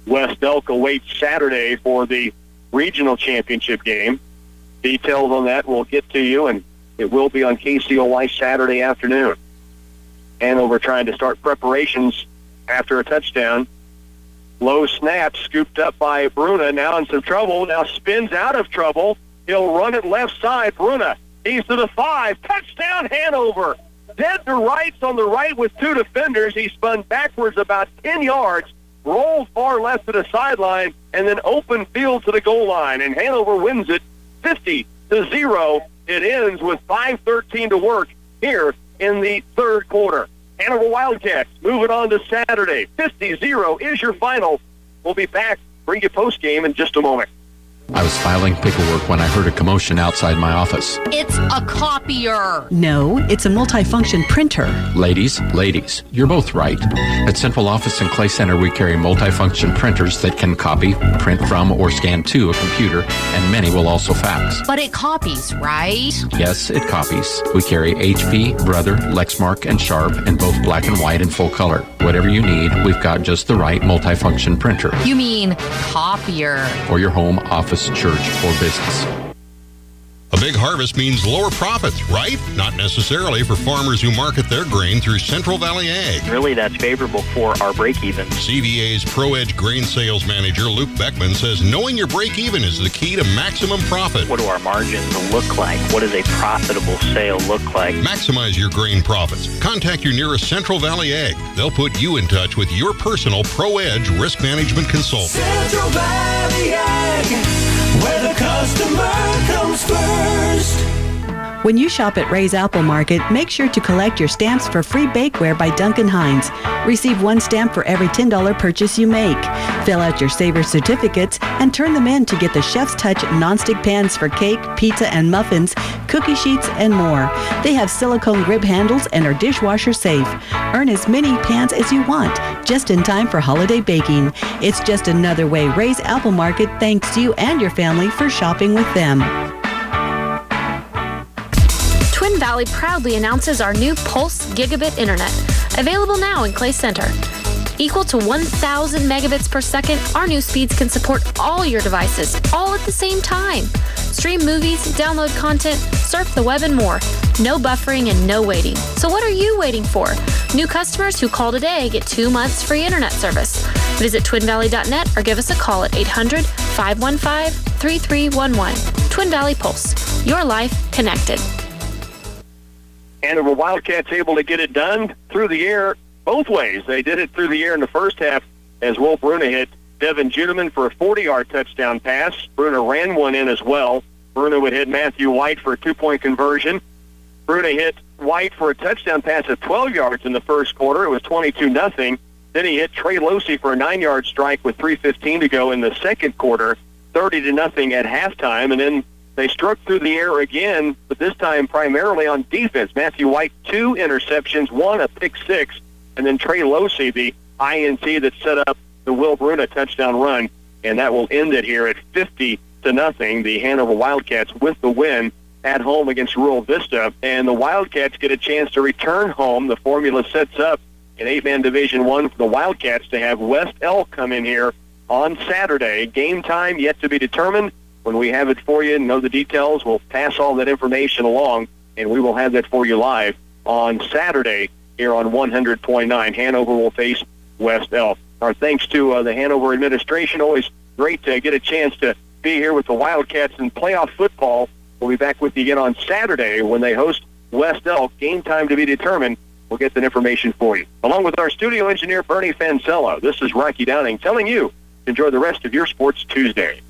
West Elk awaits Saturday for the regional championship game. Details on that we'll get to you, and it will be on KCLY Saturday afternoon. Hanover trying to start preparations after a touchdown. Low snap, scooped up by Bruna, now in some trouble, now spins out of trouble. He'll run it left side. Bruna, he's to the 5. Touchdown, Hanover. Dead to rights on the right with 2 defenders. He spun backwards about 10 yards, rolled far left to the sideline, and then open field to the goal line. And Hanover wins it 50-0. It ends with 5:13 to work here in the 3rd quarter. Hanover Wildcats moving on to Saturday. 50-0 is your final. We'll be back. Bring you post-game in just a moment. I was filing paperwork when I heard a commotion outside my office. It's a copier. No, it's a multifunction printer. Ladies, you're both right. At Central Office and Clay Center, we carry multifunction printers that can copy, print from, or scan to a computer, and many will also fax. But it copies, right? Yes, it copies. We carry HP, Brother, Lexmark, and Sharp in both black and white and full color. Whatever you need, we've got just the right multifunction printer. You mean copier. For your home, office, church, or business. A big harvest means lower profits, right? Not necessarily for farmers who market their grain through Central Valley Ag. Really, that's favorable for our break-even. CVA's ProEdge grain sales manager, Luke Beckman, says knowing your break-even is the key to maximum profit. What do our margins look like? What does a profitable sale look like? Maximize your grain profits. Contact your nearest Central Valley Ag. They'll put you in touch with your personal ProEdge risk management consultant. Central Valley Ag, where the customer comes first. When you shop at Ray's Apple Market, make sure to collect your stamps for free bakeware by Duncan Hines. Receive 1 stamp for every $10 purchase you make. Fill out your Saver certificates and turn them in to get the Chef's Touch nonstick pans for cake, pizza, and muffins, cookie sheets, and more. They have silicone grip handles and are dishwasher safe. Earn as many pans as you want, just in time for holiday baking. It's just another way Ray's Apple Market thanks you and your family for shopping with them. Twin Valley proudly announces our new Pulse Gigabit Internet, available now in Clay Center. Equal to 1,000 megabits per second, our new speeds can support all your devices, all at the same time. Stream movies, download content, surf the web, and more. No buffering and no waiting. So what are you waiting for? New customers who call today get 2 months free internet service. Visit twinvalley.net or give us a call at 800-515-3311. Twin Valley Pulse. Your life connected. Hanover Wildcats able to get it done through the air both ways. They did it through the air in the first half as Will Bruna hit Devin Judeman for a 40-yard touchdown pass. Bruna ran one in as well. Bruna would hit Matthew White for a 2-point conversion. Bruna hit White for a touchdown pass at 12 yards in the first quarter. It was 22-0. Then he hit Trey Losey for a 9-yard strike with 3:15 to go in the second quarter, 30-0 at halftime. And then they struck through the air again, but this time primarily on defense. Matthew White, 2 interceptions, 1 a pick six, and then Trey Losey, the INT that set up the Will Bruna touchdown run, and that will end it here at 50-0. The Hanover Wildcats with the win at home against Rural Vista, and the Wildcats get a chance to return home. The formula sets up an 8-man Division I for the Wildcats to have West Elk come in here on Saturday. Game time yet to be determined. When we have it for you and know the details, we'll pass all that information along, and we will have that for you live on Saturday here on 100.9. Hanover will face West Elk. Our thanks to the Hanover administration. Always great to get a chance to be here with the Wildcats in playoff football. We'll be back with you again on Saturday when they host West Elk. Game time to be determined. We'll get that information for you. Along with our studio engineer, Bernie Fancello, this is Rocky Downing telling you to enjoy the rest of your Sports Tuesday.